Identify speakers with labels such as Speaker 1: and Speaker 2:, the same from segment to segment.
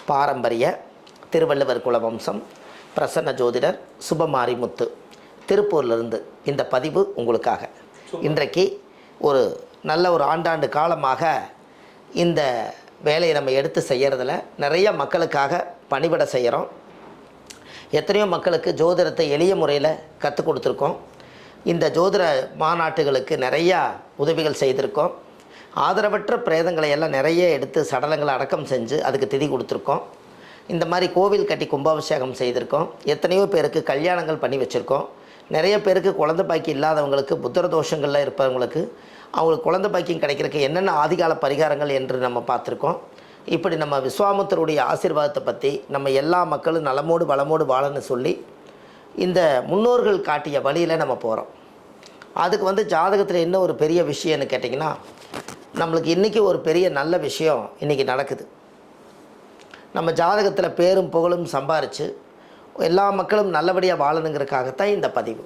Speaker 1: பாரம்பரிய திருவள்ளுவர் குலவம்சம் பிரசன்ன ஜோதிடர் சுபமாரிமுத்து திருப்பூர்லேருந்து இந்த பதிவு உங்களுக்காக. இன்றைக்கு ஒரு நல்ல ஒரு ஆண்டாண்டு காலமாக இந்த வேலையை நம்ம எடுத்து செய்கிறதுல நிறைய மக்களுக்காக பணிபட செய்கிறோம். எத்தனையோ மக்களுக்கு ஜோதிடத்தை எளிய முறையில் கற்றுக் கொடுத்துருக்கோம். இந்த ஜோதிட மாநாட்டுகளுக்கு நிறையா உதவிகள் செய்திருக்கோம். ஆதரவற்ற பிரேதங்களை எல்லாம் நிறைய எடுத்து சடலங்களை அடக்கம் செஞ்சு அதுக்கு திதி கொடுத்துருக்கோம். இந்த மாதிரி கோவில் கட்டி கும்பாபிஷேகம் செய்திருக்கோம். எத்தனையோ பேருக்கு கல்யாணங்கள் பண்ணி வச்சுருக்கோம். நிறைய பேருக்கு குழந்தை பாக்கியம் இல்லாதவங்களுக்கு, புத்திர தோஷங்களில் இருப்பவங்களுக்கு அவங்களுக்கு குழந்தை பாக்கியம் கிடைக்கிறதுக்கு என்னென்ன ஆதிகால பரிகாரங்கள் என்று நம்ம பார்த்துருக்கோம். இப்படி நம்ம விஸ்வாமித்திரருடைய ஆசீர்வாதத்தை பற்றி நம்ம எல்லா மக்களும் நலமோடு வளமோடு வாழன்னு சொல்லி இந்த முன்னோர்கள் காட்டிய வழியில் நம்ம போகிறோம். அதுக்கு ஜாதகத்தில் என்ன ஒரு பெரிய விஷயம்னு கேட்டிங்கன்னா, நம்மளுக்கு இன்றைக்கி ஒரு பெரிய நல்ல விஷயம் இன்றைக்கி நடக்குது. நம்ம ஜாதகத்தில் பேரும் புகழும் சம்பாரித்து எல்லா மக்களும் நல்லபடியாக வாழணுங்கிறதுக்காகத்தான் இந்த பதிவு.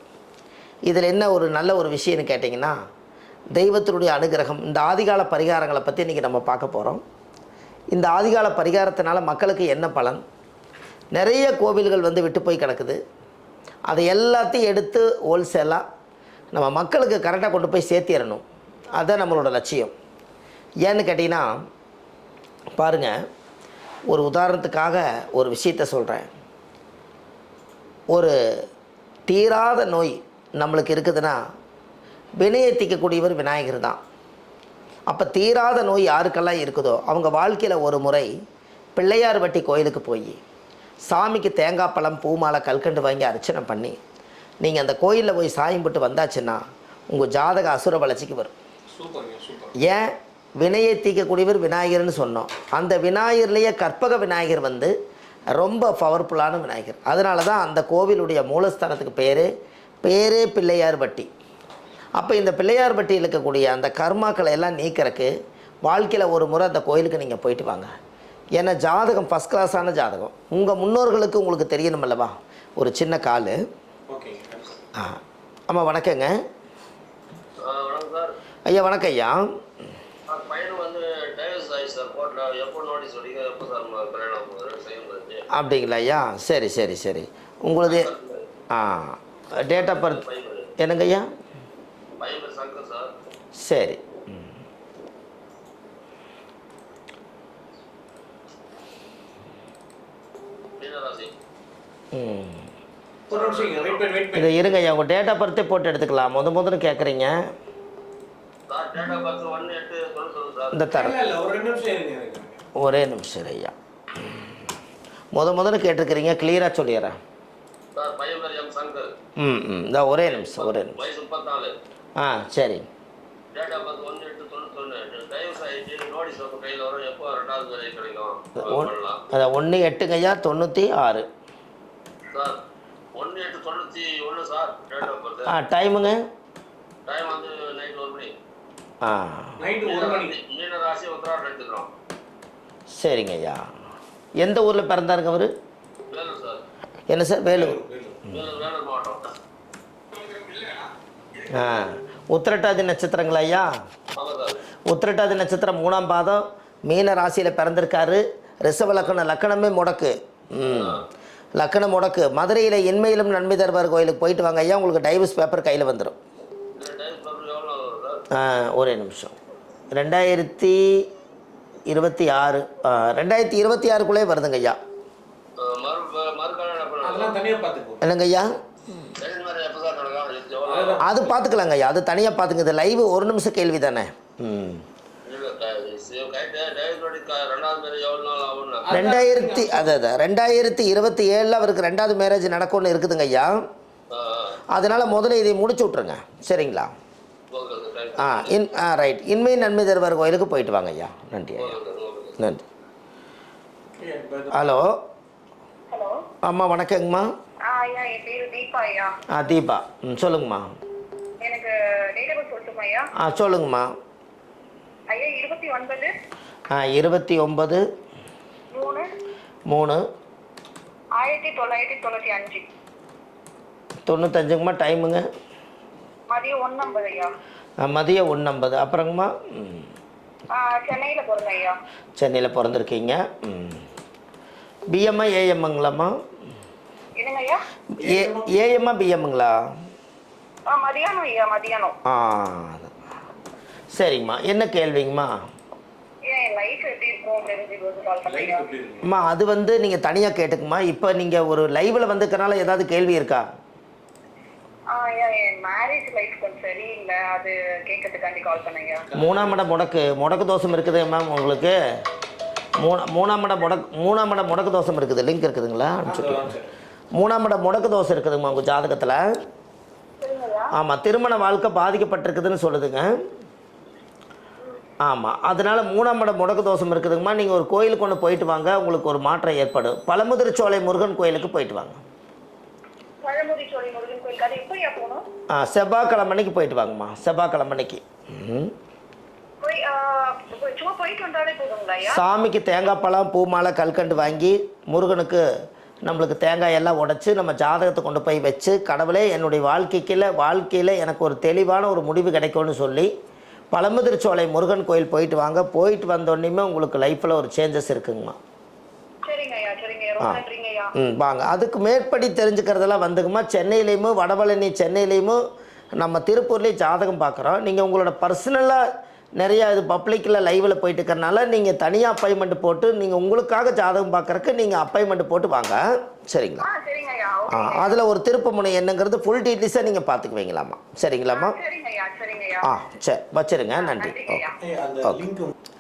Speaker 1: இதில் என்ன ஒரு நல்ல ஒரு விஷயம்னு கேட்டிங்கன்னா, தெய்வத்தினுடைய அனுகிரகம். இந்த ஆதிகால பரிகாரங்களை பற்றி இன்றைக்கி நம்ம பார்க்க போகிறோம். இந்த ஆதிகால பரிகாரத்தினால மக்களுக்கு என்ன பலன்? நிறைய கோவில்கள் விட்டு போய் கிடக்குது. அதை எல்லாத்தையும் எடுத்து ஹோல்சேலாக நம்ம மக்களுக்கு கரெக்டாக கொண்டு போய் சேர்த்திடணும். அதுதான் நம்மளோட லட்சியம். ஏன்னு கேட்டிங்கன்னா, பாருங்கள், ஒரு உதாரணத்துக்காக ஒரு விஷயத்தை சொல்கிறேன். ஒரு தீராத நோய் நம்மளுக்கு இருக்குதுன்னா வினையை தீர்க்கக்கூடியவர் விநாயகர் தான். அப்போ தீராத நோய் யாருக்கெல்லாம் இருக்குதோ அவங்க வாழ்க்கையில் ஒரு முறை பிள்ளையார்பட்டி கோயிலுக்கு போய் சாமிக்கு தேங்காய் பழம் பூமாலை கல்கண்டு வாங்கி அர்ச்சனை பண்ணி நீங்கள் அந்த கோயிலில் போய் சாயம் போட்டு வந்தாச்சுன்னா உங்கள் ஜாதக அசுர வளர்ச்சிக்கு வரும். ஏன்? வினையை தீர்க்கக்கூடியவர் விநாயகர்னு சொன்னோம். அந்த விநாயகர்லேயே கற்பக விநாயகர் ரொம்ப பவர்ஃபுல்லான விநாயகர். அதனால தான் அந்த கோவிலுடைய மூலஸ்தானத்துக்கு பேரே பிள்ளையார்பட்டி. அப்போ இந்த பிள்ளையார்பட்டியில் இருக்கக்கூடிய அந்த கர்மாக்களை எல்லாம் நீக்கிறதுக்கு வாழ்க்கையில் ஒரு முறை அந்த கோயிலுக்கு நீங்கள் போயிட்டு வாங்க. ஏன்னா ஜாதகம் ஃபஸ்ட் கிளாஸான ஜாதகம். உங்கள் முன்னோர்களுக்கு உங்களுக்கு தெரியணும் அல்லவா? ஒரு சின்ன கால். ஆமாம், வணக்கங்க ஐயா. வணக்கம் ஐயா. அப்படிங்களா ஐயா? சரி சரி சரி. உங்களது டேட் ஆஃப் பர்த் என்னங்க ஐயா? சரி. இது இருங்க ஐயா, உங்கள் டேட் ஆஃப் பர்த்தே போட்டு எடுத்துக்கலாம். முதல்ல கேட்குறீங்க இந்த தர ஒரே நிமிஷம் ஐயா. முதல்ல கேட்டிருக்கிறீங்க, கிளியராக சொல்லிடுறேன். இந்த ஒரே நிமிஷம். சரி. அதான் 1/8 ஐயா 96. டைமுங்க? சரிங்க ஐயா. எந்த ஊரில் பிறந்தாருங்க அவர்? என்ன சார்? வேலூர். உத்திரட்டாதி நட்சத்திரங்களா ஐயா? உத்திரட்டாதி நட்சத்திரம் 3ஆம் பாதம் மீன ராசியில் பிறந்திருக்காரு. ரிஷப லக்கணம். லக்கணமே முடக்கு. லக்கணம் முடக்கு. மதுரையில் இன்மையிலும் நன்மை தருவார் கோயிலுக்கு போயிட்டு வாங்க ஐயா. உங்களுக்கு டைவர்ஸ் பேப்பர் கையில் வந்துடும். ஒரே நிமிஷம். 2026 2026க்குள்ளே வருதுங்க ஐயா. என்னங்க ஐயா? அது பார்த்துக்கலாங்க ஐயா, அது தனியாக பார்த்துங்க. இது லைவ் 1 நிமிஷம் கேள்வி தானே. 2027 அவருக்கு 2வது மேரேஜ் நடக்கும்னு இருக்குதுங்க ஐயா. அதனால் முதல்ல இதை முடிச்சு விட்ருங்க. சரிங்களா? ரைட். இன்மை நன்மை தருவார் கோயிலுக்கு போயிட்டு வாங்க ஐயா. நன்றி ஐயா. நன்றி. ஹலோ. அம்மா வணக்கங்கம்மா. தீபா. சொல்லுங்கம்மா. சொல்லுங்கம்மா. 29 3 1995ங்கம்மா. டைமுங்க?
Speaker 2: மதியம் 1:50 ஐயா.
Speaker 1: மதியம் 1:50. அப்புறங்கம்மா?
Speaker 2: சென்னையில் பிறந்தேன் ஐயா.
Speaker 1: சென்னையில் பிறந்திருக்கீங்க. பிஎம்ஐ ஏஎம்முங்களாம்மா?
Speaker 2: என்னங்க ஐயா?
Speaker 1: ஏஎம்மா பிஎம்முங்களா?
Speaker 2: மதியானம் ஐயா, மதியானம்.
Speaker 1: சரிங்கம்மா, என்ன கேள்விங்கம்மா?
Speaker 2: லைஃப் எப்படி இருக்கும் அப்படின்னு கால் பண்ணீங்க.
Speaker 1: அம்மா அது வந்து நீங்கள் தனியாக கேட்டுக்குமா. இப்போ நீங்கள் ஒரு லைவில் வந்துக்கிறனால ஏதாவது கேள்வி இருக்கா?
Speaker 2: என் மேரேஜ் லைஃப் கொஞ்சம் சரியில்லை, அது கேட்கறதுக்காண்டி கால் பண்ணீங்க.
Speaker 1: மூணாம் இடம் முடக்கு தோஷம் இருக்குது மேம் உங்களுக்கு. மூணாம் இடம் முடக்கு தோஷம் இருக்குது. லிங்க் இருக்குதுங்களா? அனுப்பிச்சுட்டு மூணாம் இடம் முடக்கு தோஷம் இருக்குதுங்கம்மா உங்கள் ஜாதகத்தில். ஆமாம், திருமண வாழ்க்கை பாதிக்கப்பட்டிருக்குதுன்னு சொல்லுதுங்க. ஆமாம், அதனால் மூணாம் இடம் முடக்கு தோஷம் இருக்குதுங்கம்மா. நீங்கள் ஒரு கோயிலுக்கு ஒன்று போயிட்டு வாங்க, உங்களுக்கு ஒரு மாற்றம் ஏற்படும். பழமுதிர்ச்சோலை முருகன் கோயிலுக்கு போயிட்டு வாங்க. செவ்வாய்க்கிழமைக்கு போயிட்டு வாங்கம்மா. செவ்வாய்க்கிழமைக்கு சாமிக்கு தேங்காய் பழம், பூ மாலை, கல்கண்டு வாங்கி முருகனுக்கு நம்மளுக்கு தேங்காய் எல்லாம் உடைச்சி நம்ம ஜாதகத்தை கொண்டு போய் வச்சு, கடவுளே என்னுடைய வாழ்க்கையில் எனக்கு ஒரு தெளிவான ஒரு முடிவு கிடைக்கும்னு சொல்லி பழமுதிர்ச்சோலை முருகன் கோயில் போயிட்டு வாங்க. போயிட்டு வந்தோடனேயுமே உங்களுக்கு லைஃப்பில் ஒரு சேஞ்சஸ் இருக்குங்கம்மா. வாங்க. அதுக்கு மேற்படி தெரிஞ்சுக்கிறதெல்லாம் வந்துங்கம்மா. சென்னையிலையும் வடபழனி சென்னையிலையும் நம்ம திருப்பூர்லேயும் ஜாதகம் பார்க்குறோம். நீங்கள் உங்களோட பர்சனலாக நிறையா இது பப்ளிக்கில் லைவில் போயிட்டு இருக்கிறனால நீங்கள் தனியாக அப்பாயின்மெண்ட் போட்டு நீங்கள் உங்களுக்காக ஜாதகம் பார்க்குறக்கு நீங்கள் அப்பாயின்மெண்ட் போட்டு வாங்க. சரிங்களா? அதில் ஒரு திருப்பமுனை என்னங்கிறது ஃபுல் டீட்டெயில்ஸாக நீங்கள் பார்த்துக்குவீங்களாம்மா. சரிங்களாம்மா? சரி, வச்சுருங்க. நன்றி. ஓகே.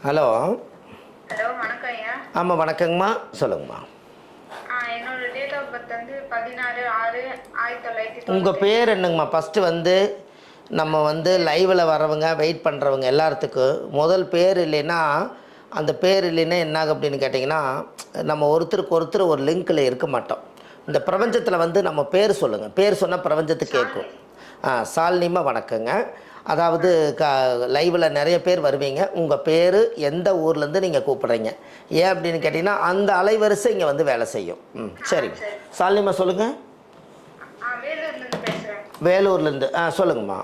Speaker 1: ஹலோ. ஆமாம், வணக்கங்கம்மா. சொல்லுங்கம்மா. உங்கள் பேர் என்னங்கம்மா? ஃபஸ்ட்டு வந்து நம்ம வந்து லைவில் வரவங்க வெயிட் பண்ணுறவங்க எல்லாத்துக்கும் முதல் பேர் இல்லைன்னா அந்த பேர் இல்லைன்னா என்னாகும் அப்படின்னு கேட்டிங்கன்னா, நம்ம ஒருத்தருக்கு ஒரு லிங்க்கில் இருக்க மாட்டோம். இந்த பிரபஞ்சத்தில் வந்து நம்ம பேர் சொல்லுங்கள். பேர் சொன்னால் பிரபஞ்சத்துக்கு கேட்கும். சாலினிமா, வணக்கங்க. அதாவது லைவில் நிறைய பேர் வருவீங்க. உங்கள் பேர் எந்த ஊர்லேருந்து நீங்கள் கூப்பிட்றீங்க ஏன் அப்படின்னு கேட்டிங்கன்னா அந்த அலைவரிசை இங்கே வந்து வேலை செய்யும். சரிங்க. சாலினிமா சொல்லுங்கள். வேலூர்லேருந்து சொல்லுங்கம்மா.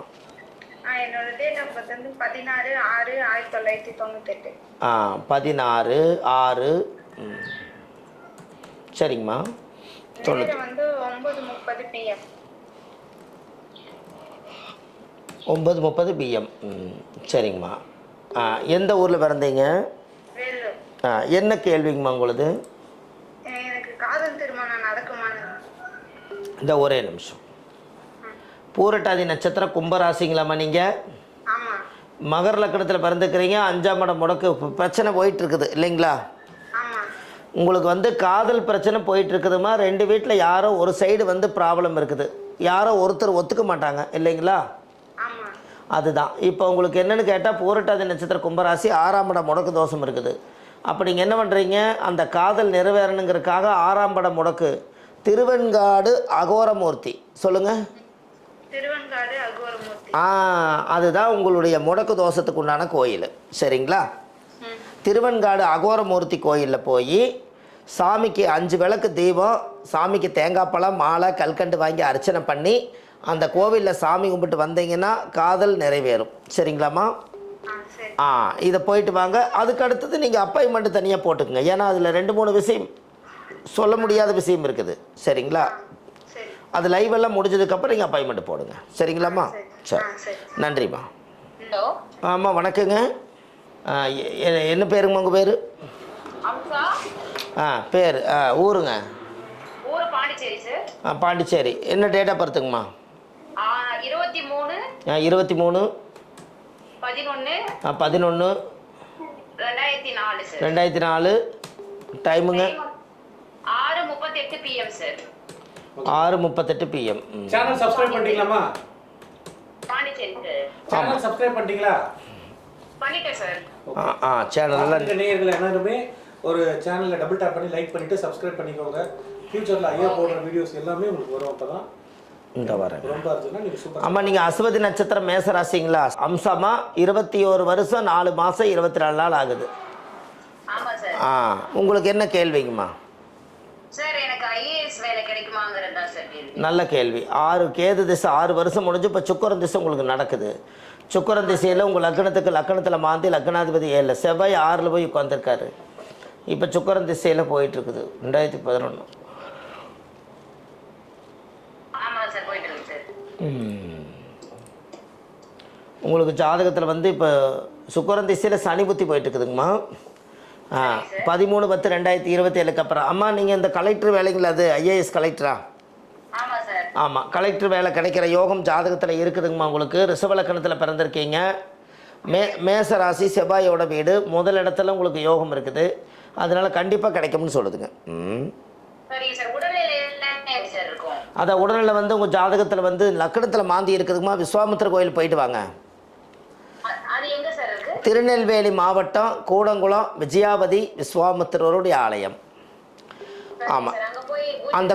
Speaker 1: 16/6/1998. சரிங்கம்மா. 9:30 PM. சரிங்கம்மா. எந்த ஊரில் பிறந்தீங்க? என்ன கேள்விங்கம்மா உங்களுது? இந்த ஒரே நிமிஷம். பூரட்டாதி நட்சத்திரம் கும்பராசிங்களாம்மா நீங்கள்? மகர லக்னத்தில் பிறந்துக்கிறீங்க. 5ஆம் இடம் முடக்கு பிரச்சனை போயிட்டுருக்குது இல்லைங்களா? உங்களுக்கு வந்து காதல் பிரச்சனை போயிட்டுருக்குதுமா. 2 வீட்டில் யாரோ ஒரு சைடு வந்து ப்ராப்ளம் இருக்குது. யாரோ ஒருத்தர் ஒத்துக்க மாட்டாங்க இல்லைங்களா? அதுதான். இப்போ உங்களுக்கு என்னென்னு கேட்டால் பூரட்டாதி நட்சத்திரம் கும்பராசி 6ஆம் இடம் முடக்கு தோஷம் இருக்குது. அப்போ நீங்கள் என்ன பண்ணுறீங்க? அந்த காதல் நிறைவேறணுங்கிறதுக்காக 6ஆம் இடம் முடக்கு திருவெண்காடு அகோரமூர்த்தி. சொல்லுங்கள். அதுதான் உங்களுடைய முடக்கு தோஷத்துக்கு உண்டான கோயில். சரிங்களா? திருவெண்காடு அகோரமூர்த்தி கோயிலில் போய் சாமிக்கு 5 விளக்கு தீபம், சாமிக்கு தேங்காய் பழம், மாலை, கல்கண்டு வாங்கி அர்ச்சனை பண்ணி அந்த கோவிலில் சாமி கும்பிட்டு வந்தீங்கன்னா காதல் நிறைவேறும். சரிங்களாம்மா? இதை போயிட்டு வாங்க. அதுக்கு அடுத்தது நீங்கள் அப்பாயின்மெண்ட் தனியாக போட்டுக்குங்க. ஏன்னா அதில் 2-3 விஷயம் சொல்ல முடியாத விஷயம் இருக்குது. சரிங்களா? அது லைவ் எல்லாம் முடிஞ்சதுக்கப்புறம் நீங்கள் அப்பாயின்மெண்ட் போடுங்க. சரிங்களாம்மா? சரி, நன்றிம்மா. ஆமாம், வணக்கங்க. என்ன பேருங்கம்மா உங்கள் பேர்? பேர் ஊருங்க? பாண்டிச்சேரி. என்ன டேட் ஆஃப் பர்த்துங்கம்மா? 23/11/2004. டைமுங்க
Speaker 2: 6:38 PM sir.
Speaker 1: 6:38 PM.
Speaker 3: Channel subscribe பண்ணிட்டீங்களாமா?
Speaker 2: பாண்டிச்சேரி சார்.
Speaker 3: சேனல் சப்ஸ்கிரைப் பண்ணிட்டீங்களா?
Speaker 2: பண்ணிட்டேன் சார்.
Speaker 1: சேனல்லாம்
Speaker 3: நேயர்கள் எல்லாருமே ஒரு சேனலை டபுள் டேப் பண்ணி லைக் பண்ணிட்டு சப்ஸ்கிரைப் பண்ணிக்கோங்க. ஃபியூச்சரில் ஐயா போடுற வீடியோஸ் எல்லாமே உங்களுக்கு வரும். அப்போ தான்
Speaker 1: இந்த வரேன்.
Speaker 3: ரொம்ப அர்ஜென்ட்னா நீங்கள் சூப்பர்.
Speaker 1: ஆமாம், நீங்கள் அஸ்வதி நட்சத்திரம் மேசராசிங்களா? அம்சமா 21 வருஷம் 4 மாதம் 24 நாள் ஆகுது. உங்களுக்கு என்ன கேள்விங்கம்மா?
Speaker 2: சார், எனக்கு ஐஏஎஸ் வேலை கிடைக்குமாங்கிறதா சார் கேள்வி.
Speaker 1: நல்ல கேள்வி. 6 கேது திசை 6 வருஷம் முடிஞ்சு இப்போ சுக்கிரன் திசை உங்களுக்கு நடக்குது. சுக்கிரன் திசையில் உங்கள் லக்னத்தில் மாந்தி லக்னாதிபதி 7, செவ்வாய் 6ல் போய் உட்காந்துருக்காரு. இப்போ சுக்கரன் திசையில் போயிட்டுருக்குது 2011.
Speaker 2: ஆமா சார், போயிட்டு இருக்கு சார்.
Speaker 1: உங்களுக்கு ஜாதகத்தில் வந்து இப்போ சுக்கரன் திசையில் சனி புத்தி போயிட்டுருக்குதுங்கம்மா. 13/10/2027 அப்புறம். அம்மா நீங்கள் இந்த கலெக்டர் வேலைங்களா, அது ஐஏஎஸ் கலெக்டரா?
Speaker 2: ஆமா சார்.
Speaker 1: ஆமாம், கலெக்டர் வேலை கிடைக்கிற யோகம் ஜாதகத்தில் இருக்குதுங்கம்மா. உங்களுக்கு ரிஷப லக்னத்தில் பிறந்திருக்கீங்க. மேச ராசி, செவ்வாயோட வீடு, முதல் இடத்துல உங்களுக்கு யோகம் இருக்குது. அதனால் கண்டிப்பாக கிடைக்கும்னு சொல்லுதுங்க.
Speaker 2: சரிங்க சார். உடல்நிலை எல்லாமே எப்படி சார் இருக்கும்?
Speaker 1: அதை உடல்நிலை வந்து உங்கள் ஜாதகத்தில் வந்து லக்னத்தில் மாந்தி இருக்குதுங்கம்மா. விஸ்வாமித்திர கோயில் போயிட்டு வாங்க.
Speaker 2: அது எங்க சார் இருக்கு?
Speaker 1: திருநெல்வேலி மாவட்டம் கூடங்குளம் விஜயாவதி விஸ்வாமித்திரருடைய ஆலயம். ஆமாம், அந்த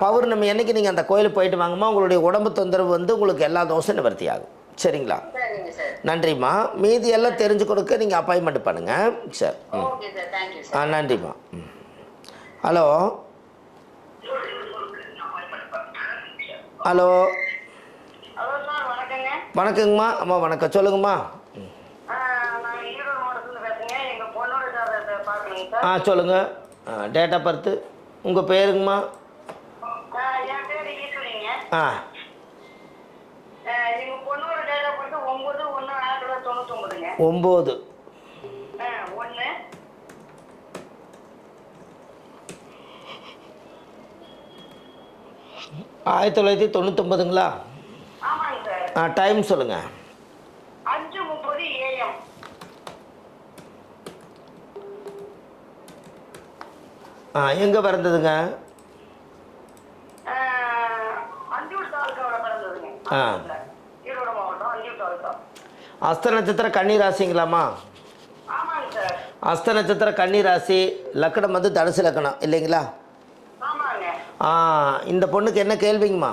Speaker 1: பௌர்ணமி அன்னைக்கு நீங்கள் அந்த கோயிலுக்கு போயிட்டு வாங்கம்மா. உங்களுடைய உடம்பு தொந்தரவு வந்து உங்களுக்கு எல்லா தோசையும் நிவர்த்தி ஆகும். சரிங்களா? நன்றிம்மா. மீதி எல்லாம் தெரிஞ்சு கொடுக்க நீங்கள் அப்பாயின்மெண்ட் பண்ணுங்கள். சரி. நன்றிம்மா. ஹலோ ஹலோ வணக்கங்கம்மா. அம்மா வணக்கம், சொல்லுங்கம்மா. சொல்லுங்கள். டேட் ஆஃப் பர்த்து, உங்கள் பேருங்கம்மா? ஆ 9 1999ங்களா? டைம் சொல்லுங்கள்.
Speaker 2: 5:30 AM.
Speaker 1: எங்கே பிறந்ததுங்க? அஸ்த நட்சத்திரம் கன்னி ராசிங்களாம்மா? அஸ்த நட்சத்திரம் கன்னி ராசி, லக்கணம் வந்து தனுசு லக்கணம் இல்லைங்களா? இந்த பொண்ணுக்கு என்ன கேள்விங்கம்மா?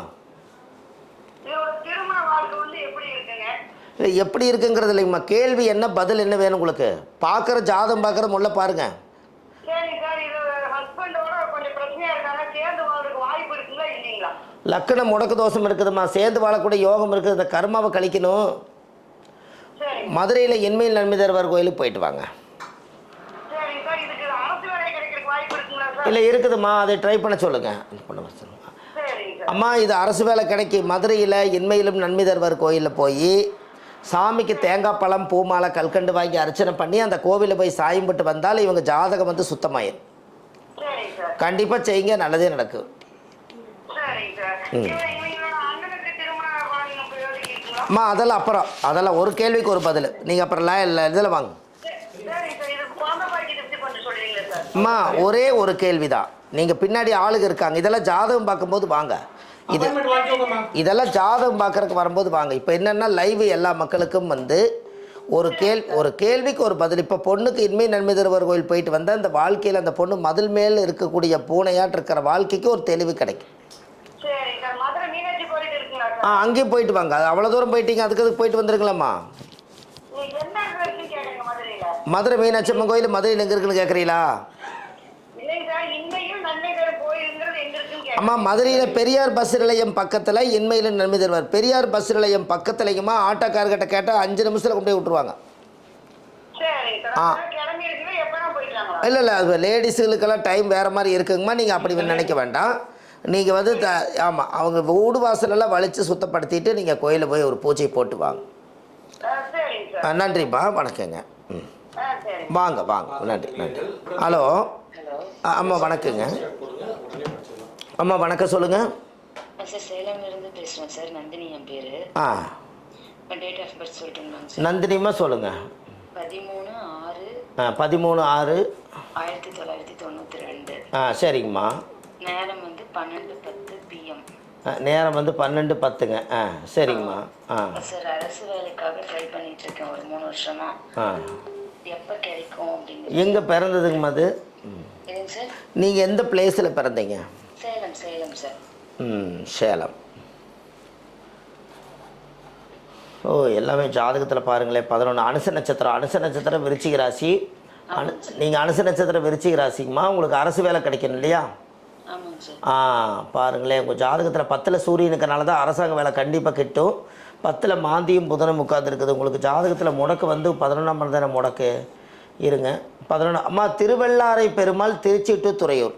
Speaker 1: எப்படி இருக்குங்கிறது இல்லைங்கம்மா, கேள்வி என்ன, பதில் என்ன வேணும் உங்களுக்கு? பார்க்குற ஜாதகம் பார்க்குற முல்ல பாருங்கள். லக்கணம் முடக்கு தோஷம் இருக்குதுமா, சேர்ந்து வாழக்கூடிய யோகம் இருக்குது. இந்த கர்மாவை கழிக்கணும். மதுரையில் என்மையில் நன்மை தருவார் கோயிலுக்கு போயிட்டு வாங்க. இல்லை இருக்குதுமா, அதை ட்ரை பண்ண சொல்லுங்கள். அம்மா இது அரசு வேலை கிடைக்கும். மதுரையில் என்மையிலும் நன்மை தருவார் கோயிலில் போய் சாமிக்கு தேங்காய் பழம் பூ மாலை கல்கண்டு வாங்கி அர்ச்சனை பண்ணி அந்த கோவிலில் போய் சாயம்பட்டு வந்தால் இவங்க ஜாதகம் வந்து சுத்தமாயிரும். கண்டிப்பாக செய்யுங்க, நல்லதே நடக்கும். அம்மா அதெல்லாம் அப்புறம், அதெல்லாம் ஒரு கேள்விக்கு ஒரு பதில். நீங்கள் அப்புறம் இதில் வாங்க. அம்மா ஒரே ஒரு கேள்வி தான். நீங்கள் பின்னாடி ஆளுங்க இருக்காங்க. இதெல்லாம் ஜாதகம் பார்க்கும்போது வாங்க. இதெல்லாம் ஜாதகம் பார்க்குறதுக்கு வரும்போது வாங்க. இப்போ என்னென்னா லைவ் எல்லா மக்களுக்கும் வந்து ஒரு கேள்விக்கு ஒரு பதில். இப்போ பொண்ணுக்கு இன்மை நன்மை தருவார் கோயில் போயிட்டு வந்தால் அந்த வாழ்க்கையில் அந்த பொண்ணு மதில் மேல் இருக்கக்கூடிய பூனையாட்டு இருக்கிற வாழ்க்கைக்கு ஒரு தெளிவு கிடைக்கும். அங்கேயும் போயிட்டு வாங்க. அது அவ்வளோ தூரம் போயிட்டீங்க, அதுக்கு போயிட்டு வந்துருங்களாம்மா. மதுரை மீனாட்சி அம்மன் கோயில் மதுரையில் எங்கே இருக்குன்னு கேட்குறீங்களா? அம்மா மதுரையில் பெரியார் பஸ் நிலையம் பக்கத்தில் இன்மையில் நன்மை தருவார். பெரியார் பஸ் நிலையம் பக்கத்துலையுமா ஆட்டோக்காரர்கிட்ட கேட்டால் 5 நிமிஷத்தில் கொண்டு போய் விட்டுருவாங்க. இல்லை அது லேடிஸுகளுக்கெல்லாம் டைம் வேறு மாதிரி இருக்குங்கம்மா. நீங்கள் அப்படி நினைக்க வேண்டாம். நீங்கள் வந்து ஆமாம், அவங்க வீடு வாசலெல்லாம் வலித்து சுத்தப்படுத்திட்டு நீங்கள் கோயிலில் போய் ஒரு பூஜை போட்டு வாங்க. நன்றிம்மா, வணக்கங்க. வாங்க வாங்க, நன்றி நன்றி. ஹலோ அம்மா வணக்கங்க. அம்மா வணக்கம், சொல்லுங்கள்.
Speaker 4: சார் சேலம்லேருந்து பேசுகிறேன் சார். நந்தினி என் பேர். டேட் ஆஃப் பர்த் சொல்லிட்டுங்களாங்க சார்?
Speaker 1: நந்தினிமா சொல்லுங்கள்.
Speaker 4: 13/6/1992.
Speaker 1: சரிங்கம்மா.
Speaker 4: நேரம் வந்து 12:10 PM.
Speaker 1: நேரம் வந்து 12:10ங்க. சரிங்கம்மா.
Speaker 4: சார் அரசு வேலைக்காக ட்ரை பண்ணிட்டு இருக்கேன் ஒரு 3 வருஷமா. எப்போ கிடைக்கும் அப்படிங்க?
Speaker 1: எங்கே பிறந்ததுங்கம்மா அது?
Speaker 4: எதுங்க சார்?
Speaker 1: நீங்கள் எந்த பிளேஸில் பிறந்தீங்க?
Speaker 4: சேலம் சார்.
Speaker 1: சேலம். ஓ எல்லாமே ஜாதகத்தில் பாருங்களேன். 11 அனுச நட்சத்திரம் விருச்சிக ராசி. நீங்கள் அனுச நட்சத்திரம் விருச்சிக ராசிங்கம்மா. உங்களுக்கு அரசு வேலை கிடைக்கணும் இல்லையா? பாருங்களேன், உங்கள் ஜாதகத்தில் 10ல் சூரியனுக்குனால தான் அரசாங்க வேலை கண்டிப்பாக கிட்டும். 10ல் மாந்தியும் புதனும் உட்காந்துருக்குது. உங்களுக்கு ஜாதகத்தில் முடக்கு வந்து 11ஆம் தானே முடக்கு. இருங்க 11. அம்மா திருவெள்ளாரை பெருமாள் திருச்சி டு துறையூர்.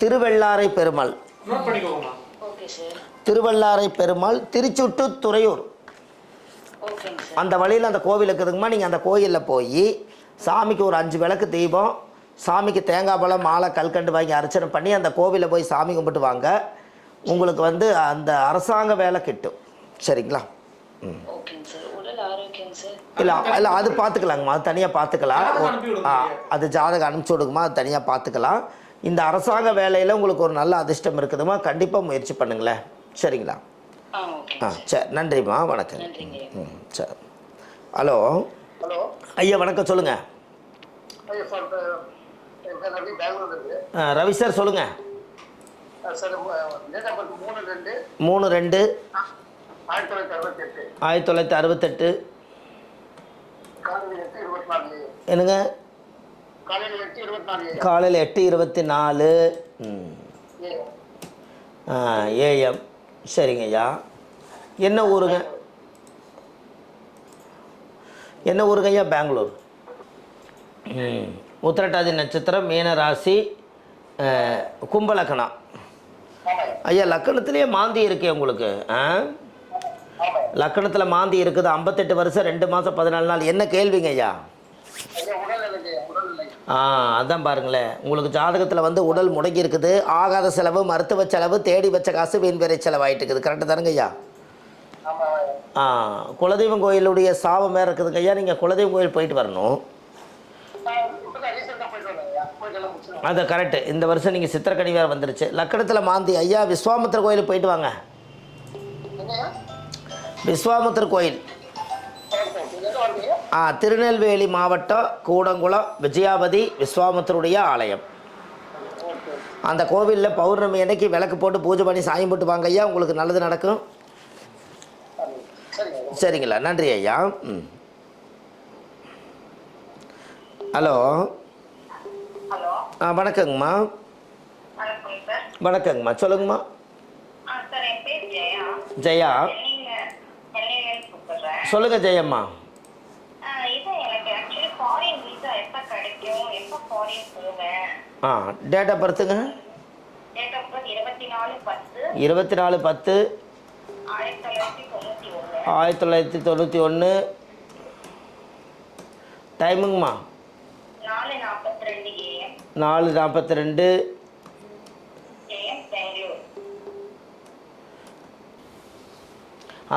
Speaker 1: திருவெள்ளாரை பெருமாள்.
Speaker 3: நோட் பண்ணிக்கோங்கம்மா.
Speaker 4: Okay sir.
Speaker 1: Thiruvellarai Perumal Trichy to Thuraiyur.
Speaker 4: ஓகேங்க சார்.
Speaker 1: அந்த வழியில் அந்த கோவில் இருக்குதுங்கம்மா. நீங்கள் அந்த கோயிலில் போய் சாமிக்கு ஒரு 5 விளக்கு தீபம், சாமிக்கு தேங்காய் பழம் மாலை கல்கண்டு வாங்கி அர்ச்சனை பண்ணி அந்த கோவிலில் போய் சாமி கும்பிட்டு வாங்க. உங்களுக்கு வந்து அந்த அரசாங்க வேலை கிட்டும். சரிங்களா?
Speaker 4: ஓகேங்க சார். உடல் ஆரோக்கியம் சார்.
Speaker 1: இல்லை அது பார்த்துக்கலாங்கம்மா, அது தனியாக பார்த்துக்கலாம். அது ஜாதகம் அனுப்பிச்சி விடுங்கம்மா, அது தனியாக பார்த்துக்கலாம். இந்த அரசாங்க வேலையில் உங்களுக்கு ஒரு நல்ல அதிர்ஷ்டம் இருக்குதுமா, கண்டிப்பாக முயற்சி பண்ணுங்களேன். சரிங்களா? சரி, நன்றிம்மா, வணக்கம். சரி. ஹலோ ஐயா, வணக்கம், சொல்லுங்கள். ரவி சார் சொல்லுங்கள். 3/2/1968. என்னங்க? காலையில் 8:24 AM. சரிங்க ஐயா. என்ன ஊருங்க? என்ன ஊருங்க ஐயா? பெங்களூர். உத்திரட்டாதி நட்சத்திரம், மீன ராசி, கும்பலக்கணம். ஐயா, லக்கணத்திலேயே மாந்தி இருக்கே உங்களுக்கு. லக்கணத்தில் மாந்தி இருக்குது. 58 வருஷம் 2 மாதம் 14 நாள். என்ன கேள்விங்க ஐயா? அதான் பாருங்களேன், உங்களுக்கு ஜாதகத்தில் வந்து உடல் முடங்கி இருக்குது. ஆகாத செலவு, மருத்துவ செலவு, தேடி வச்ச காசு வீண் வேலை செலவாயிட்டு இருக்குது. கரெக்டு தானுங்க ஐயா? குலதெய்வம் கோயிலுடைய சாபம் வேறு இருக்குதுங்க ஐயா. நீங்கள் குலதெய்வம் கோயில் போயிட்டு வரணும். அது கரெக்டு. இந்த வருஷம் நீங்கள் சித்திரக்கனி வேறு வந்துருச்சு. லக்கணத்தில் மாந்தி. ஐயா, விஸ்வாமித்திர கோயிலுக்கு போயிட்டு வாங்க. விஸ்வாமித்திர கோயில் திருநெல்வேலி மாவட்டம் கூடங்குளம் விஜயாபதி விஸ்வாமித்தருடைய ஆலயம். அந்த கோவிலில் பௌர்ணமி அன்னைக்கு விளக்கு போட்டு பூஜை பண்ணி சாயம் போட்டு வாங்க ஐயா, உங்களுக்கு நல்லது நடக்கும். சரிங்களா? நன்றி ஐயா. ஹலோ வணக்கங்கம்மா. வணக்கங்கம்மா, சொல்லுங்கம்மா. ஜெயா, சொல்லுங்க ஜெயம்மா. டேட் ஆஃப் பர்த்துங்க? 24/10/1991. டைமுங்கம்மா? 4:42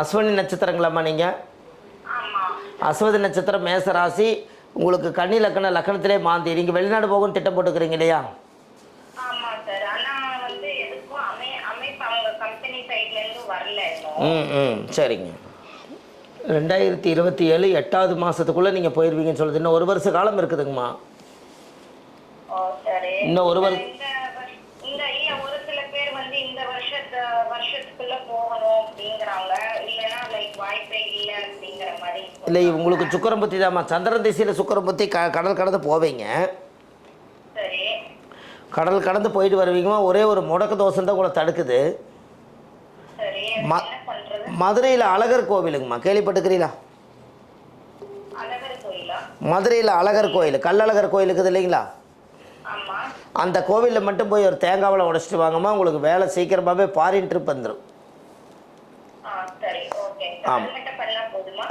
Speaker 1: அஸ்வினி நட்சத்திரங்களாம்மா நீங்கள்? அஸ்வதி நட்சத்திரம், மேச ராசி. உங்களுக்கு கன்னி லக்கணம், லக்கணத்திலே மாந்தி. நீங்கள் வெளிநாடு போகணும்னு திட்டம் போட்டுக்கிறீங்க இல்லையா? சரிங்க. 2027 8வது மாதத்துக்குள்ளே நீங்கள் போயிடுவீங்கன்னு சொல்லுது. இன்னும் 1 வருஷ காலம் இருக்குதுங்கம்மா. இன்னும் 1 வருஷம். இல்லை, உங்களுக்கு சுக்கரம் புத்தி தான்மா. சந்திரன் திசையில் சுக்கரம் புத்தி. கடல் கடந்து போவீங்க. கடல் கடந்து போயிட்டு வருவீங்கம்மா. ஒரே ஒரு முடக்க தோஷம் தான் உங்களை தடுக்குது. மதுரையில் அழகர் கோவிலுங்கம்மா, கேள்விப்பட்டுக்கிறீங்களா? மதுரையில் அழகர் கோயில், கல்லழகர் கோயில் இருக்குது இல்லைங்களா? அந்த கோவிலில் மட்டும் போய் ஒரு தேங்காவில் உடைச்சிட்டு வாங்கம்மா, உங்களுக்கு வேலை சீக்கிரமாகவே ஃபாரின் ட்ரிப் வந்துடும்.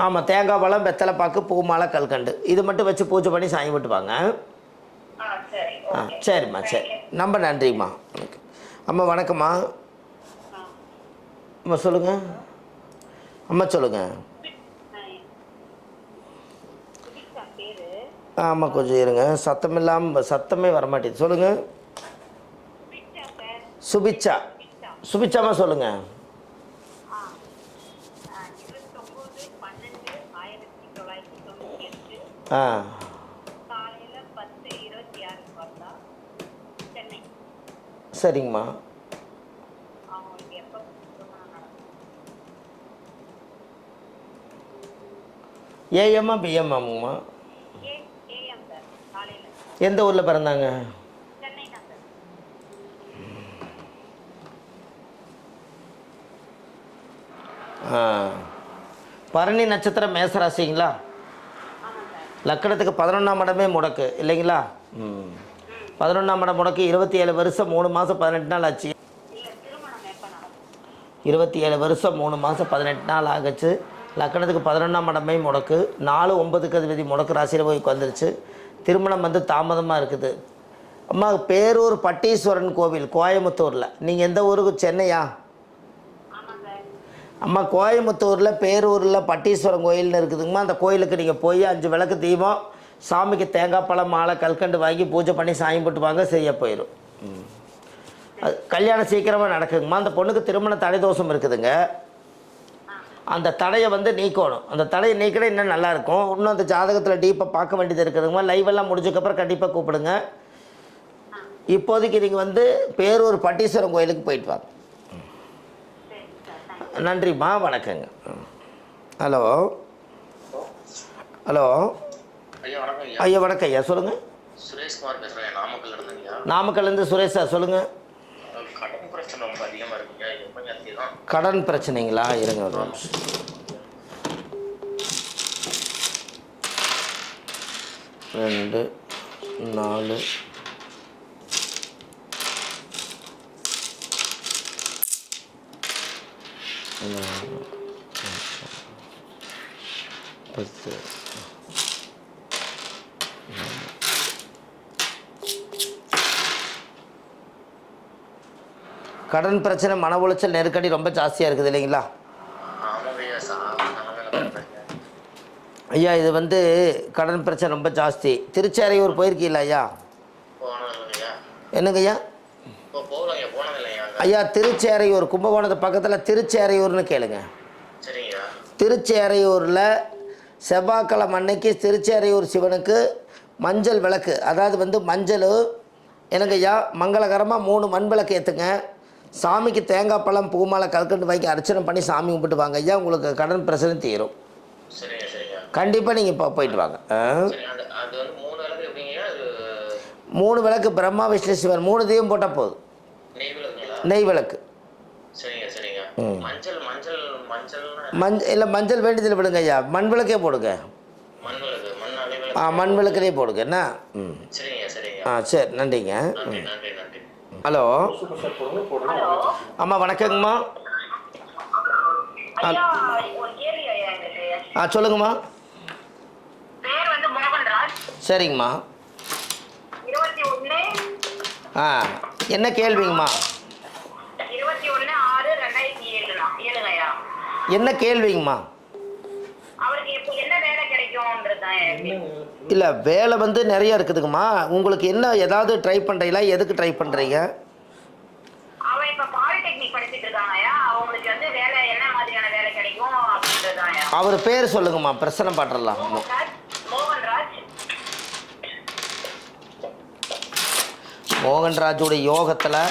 Speaker 1: ஆமாம், தேங்காய் பழம், வெத்தலை பாக்கு, பூ மாலை, கல்கண்டு இது மட்டும் வச்சு பூஜை பண்ணி சாமி விட்டு வாங்க. சரிம்மா, சரி, ரொம்ப நன்றிம்மா. அம்மா வணக்கம்மா. அம்மா சொல்லுங்கள். அம்மா சொல்லுங்கள். ஆமாம், கொஞ்சம் இருங்க, சத்தமே வரமாட்டேது. சொல்லுங்கள். சுபிச்சா. சுபிச்சாம்மா சொல்லுங்கள். சரிங்கம்மா. ஏஎம்மா பிஎம்மாம்மா? எந்த ஊரில் பிறந்தாங்க? பரணி நட்சத்திரம், மேசராசிங்களா? லக்கணத்துக்கு 11ஆம் இடமே முடக்கு இல்லைங்களா? 11ஆம் இடம் முடக்கு. 27 வருஷம் 3 மாதம் 18 நாள் ஆச்சு. 27 வருஷம் 3 மாதம் 18 நாள் ஆகுச்சு. லக்கணத்துக்கு 11ஆம் இடமே முடக்கு. 4-9க்கு அதிபதி முடக்கு ராசியில் போய் வந்துருச்சு. திருமணம் வந்து தாமதமாக இருக்குது. அம்மா பேரூர் பட்டீஸ்வரன் கோவில் கோயம்புத்தூரில். நீங்கள் எந்த ஊருக்கு? சென்னையா? அம்மா கோயம்புத்தூரில் பேரூரில் பட்டீஸ்வரன் கோயில்னு இருக்குதுங்கம்மா. அந்த கோயிலுக்கு நீங்கள் போய் 5 விளக்கு தீபம், சாமிக்கு தேங்காய் பழம் மாலை கல்கண்டு வாங்கி பூஜை பண்ணி சாமி போட்டு வாங்க, சரியாக போயிடும். அது கல்யாணம் சீக்கிரமாக நடக்குங்கம்மா. அந்த பொண்ணுக்கு திருமண தடை தோஷம் இருக்குதுங்க. அந்த தடையை வந்து நீக்கணும். அந்த தடையை நீக்கினா இன்னும் நல்லாயிருக்கும். இன்னும் அந்த ஜாதகத்தில் டீப்பாக பார்க்க வேண்டியது இருக்குதுங்கம்மா. லைவெல்லாம் முடிஞ்சக்கப்புறம் கண்டிப்பாக கூப்பிடுங்க. இப்போதைக்கு நீங்கள் வந்து பேரூர் பட்டீஸ்வரன் கோயிலுக்கு போயிட்டு வாங்க. நன்றிம்மா, வணக்கங்க. ஹலோ ஹலோ ஐயா, வணக்கம் ஐயா, சொல்லுங்கள்.
Speaker 5: சுரேஷ்குமார் பேசுகிறேன், நாமக்கல்ல இருந்துங்கய்யா.
Speaker 1: நாமக்கல்லேருந்து சுரேஷ் சார், சொல்லுங்கள்.
Speaker 5: கடன் பிரச்சனை ரொம்ப அதிகமாக இருக்குங்க, எப்பங்க தீரும்?
Speaker 1: கடன் பிரச்சனைங்களா? இருங்க ஒரு நிமிஷம். ரெண்டு 4 10. கடன் பிரச்சனை, மன உளைச்சல், நெருக்கடி ரொம்ப ஜாஸ்தியாக இருக்குது இல்லைங்களா?
Speaker 5: ஆமாங்கய்யா,
Speaker 1: ஐயா இது வந்து கடன் பிரச்சனை ரொம்ப ஜாஸ்தி. திருச்சேரையூர் போயிருக்கீங்களா ஐயா?
Speaker 5: போனதில்லையா?
Speaker 1: என்னங்க ஐயா?
Speaker 5: இப்போ போகலைங்க, போனதில்லையா?
Speaker 1: ஐயா திருச்சேரையூர், கும்பகோணத்து பக்கத்தில் திருச்சேரையூர்னு கேளுங்க.
Speaker 5: சரிங்கய்யா.
Speaker 1: திருச்சேரையூரில் செவ்வாய்க்கிழமை அன்னைக்கு திருச்சேரையூர் சிவனுக்கு மஞ்சள் விளக்கு, அதாவது வந்து மஞ்சள் எனக்கு ஐயா மங்களகரமாக 3 மண் விளக்கு ஏற்றுங்க. சாமிக்கு தேங்காய் பழம் பூமாலை கல்கண்டு வாங்கி அர்ச்சனை பண்ணி சாமி கும்பிட்டு வாங்க ஐயா. உங்களுக்கு கடன் பிரச்சனை தீரும்.
Speaker 5: சரிங்க சரிங்க.
Speaker 1: கண்டிப்பாக நீங்கள் இப்போ போயிட்டு வாங்க.
Speaker 5: சரி, அது வந்து 3 விளக்கு எப்படிங்கய்யா? அது
Speaker 1: 3 விளக்கு பிரம்மா விஷ்ணு சிவன் 3 தீபம் போட்டால் போதும்.
Speaker 5: நெய் விளக்குங்களா?
Speaker 1: நெய் விளக்கு.
Speaker 5: சரிங்க சரிங்க. மஞ்சள்
Speaker 1: இல்லை மஞ்சள் வேண்டியதில் விடுங்க ஐயா, மண் விளக்கே போடுங்க.
Speaker 5: மண் விளக்கு, மண் அலை விளக்கு.
Speaker 1: மண் விளக்குலேயே போடுங்க என்ன.
Speaker 5: சரிங்க சரிங்க.
Speaker 1: சரி, நன்றிங்க.
Speaker 5: நன்றி நன்றி நன்றி.
Speaker 1: ஹலோ
Speaker 2: ஹலோ
Speaker 1: அம்மா, வணக்கங்கம்மா.
Speaker 2: ஐயா, ஒரு கேள்வி ஐயா எங்களுக்கு.
Speaker 1: சொல்லுங்கம்மா.
Speaker 2: பேர் வந்து மோகன்ராஜ்.
Speaker 1: சரிங்கம்மா.
Speaker 2: 21
Speaker 1: என்ன கேள்விங்கம்மா?
Speaker 2: 21/6/2007 ஐயா.
Speaker 1: என்ன கேள்விங்கம்மா?
Speaker 2: அவருக்கு இப்போ என்ன வேலை கிடைக்கும்ன்றதுதான் எனக்கு.
Speaker 1: இல்லை வேலை வந்து நிறைய இருக்குதுங்கம்மா. உங்களுக்கு என்ன ஏதாவது ட்ரை பண்ணுறீங்களா? எதுக்கு ட்ரை பண்ணுறீங்க?
Speaker 2: அவன் இப்ப பாலிடெக்னிக் படிச்சிட்டு இருக்காங்க ஐயா. அவங்களுக்கு வந்து வேலை என்ன மாதிரியான வேலை கிடைக்கும் அப்படின்றதுதான் ஐயா.
Speaker 1: அவர் பேர் சொல்லுங்கம்மா, பிரச்சனை பாட்டுறலாம்.
Speaker 2: மோகன்ராஜ்.
Speaker 1: மோகன்ராஜோடைய யோகத்தில்